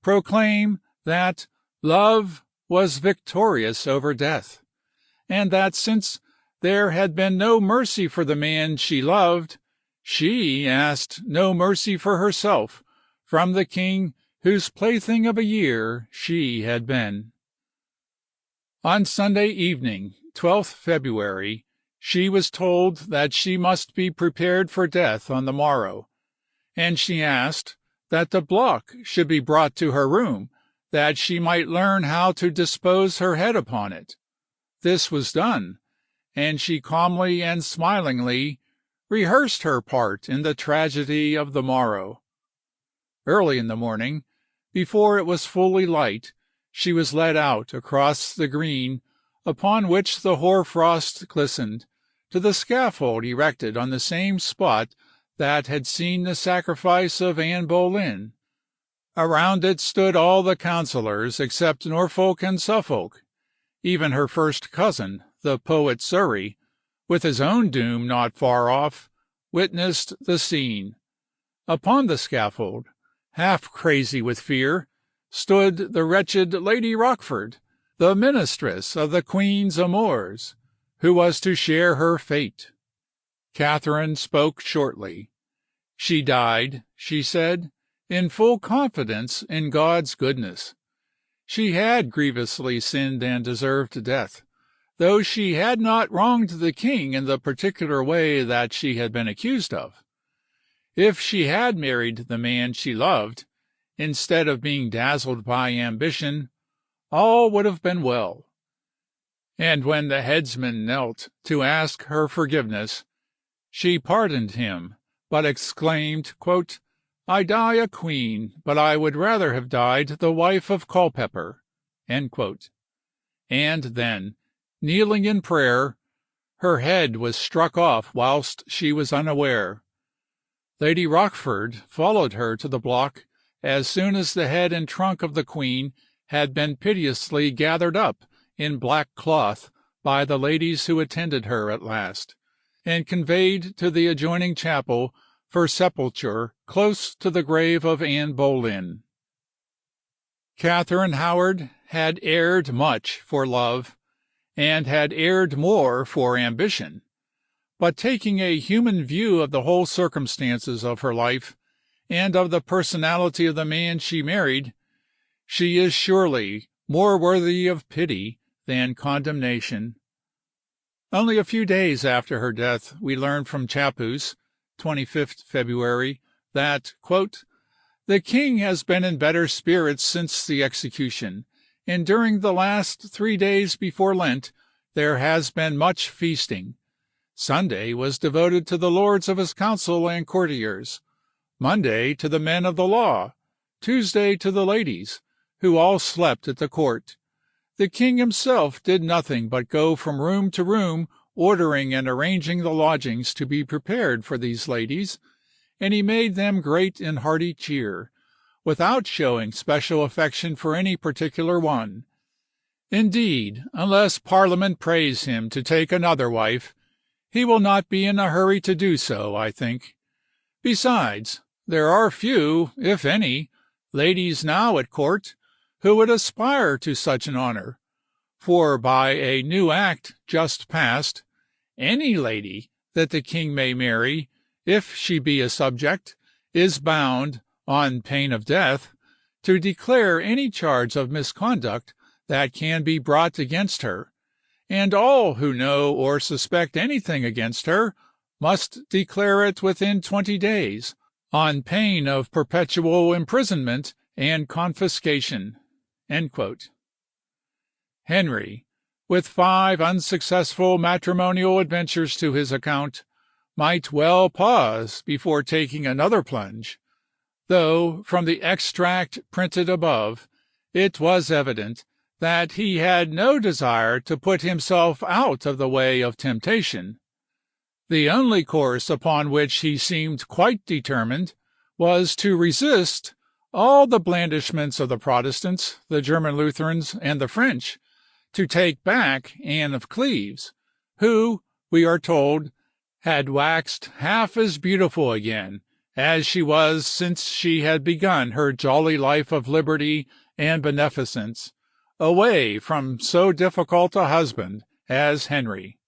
Speaker 1: proclaim that love was victorious over death, and that since there had been no mercy for the man she loved, she asked no mercy for herself from the king whose plaything of a year she had been. On Sunday evening, 12th February, she was told that she must be prepared for death on the morrow, and she asked that the block should be brought to her room, that she might learn how to dispose her head upon it. This was done, and she calmly and smilingly rehearsed her part in the tragedy of the morrow. Early in the morning, before it was fully light, she was led out across the green, upon which the hoar-frost glistened, to the scaffold erected on the same spot that had seen the sacrifice of Anne Boleyn. Around it stood all the councillors except Norfolk and Suffolk. Even her first cousin, the poet Surrey, with his own doom not far off, witnessed the scene. Upon the scaffold, half crazy with fear, stood the wretched Lady Rochford, the ministress of the Queen's amours, who was to share her fate. Katherine spoke shortly. She died, she said, in full confidence in God's goodness. She had grievously sinned and deserved death, though she had not wronged the king in the particular way that she had been accused of. If she had married the man she loved, instead of being dazzled by ambition, all would have been well. And when the headsman knelt to ask her forgiveness, she pardoned him, but exclaimed, quote, "I die a queen, but I would rather have died the wife of Culpeper." And then, kneeling in prayer, her head was struck off whilst she was unaware. Lady Rochford followed her to the block as soon as the head and trunk of the Queen had been piteously gathered up in black cloth by the ladies who attended her at last, and conveyed to the adjoining chapel for sepulture close to the grave of Anne Boleyn. Catherine Howard had erred much for love, and had erred more for ambition. But taking a human view of the whole circumstances of her life, and of the personality of the man she married, she is surely more worthy of pity than condemnation. Only a few days after her death we learn from Chapus, 25th February, that, "The king has been in better spirits since the execution, and during the last 3 days before Lent there has been much feasting. Sunday was devoted to the lords of his council and courtiers, Monday to the men of the law, Tuesday to the ladies, who all slept at the court. The king himself did nothing but go from room to room ordering and arranging the lodgings to be prepared for these ladies, and he made them great and hearty cheer, without showing special affection for any particular one. Indeed, unless Parliament prays him to take another wife, he will not be in a hurry to do so, I think. Besides, there are few, if any, ladies now at court who would aspire to such an honor, for by a new act just passed, any lady that the king may marry, if she be a subject, is bound, on pain of death, to declare any charge of misconduct that can be brought against her, and all who know or suspect anything against her must declare it within 20 days, on pain of perpetual imprisonment and confiscation." Henry, with 5 unsuccessful matrimonial adventures to his account, might well pause before taking another plunge, though from the extract printed above it was evident that he had no desire to put himself out of the way of temptation. The only course upon which he seemed quite determined was to resist all the blandishments of the Protestants, the German Lutherans, and the French, to take back Anne of Cleves, who, we are told, had waxed half as beautiful again as she was since she had begun her jolly life of liberty and beneficence, away from so difficult a husband as Henry.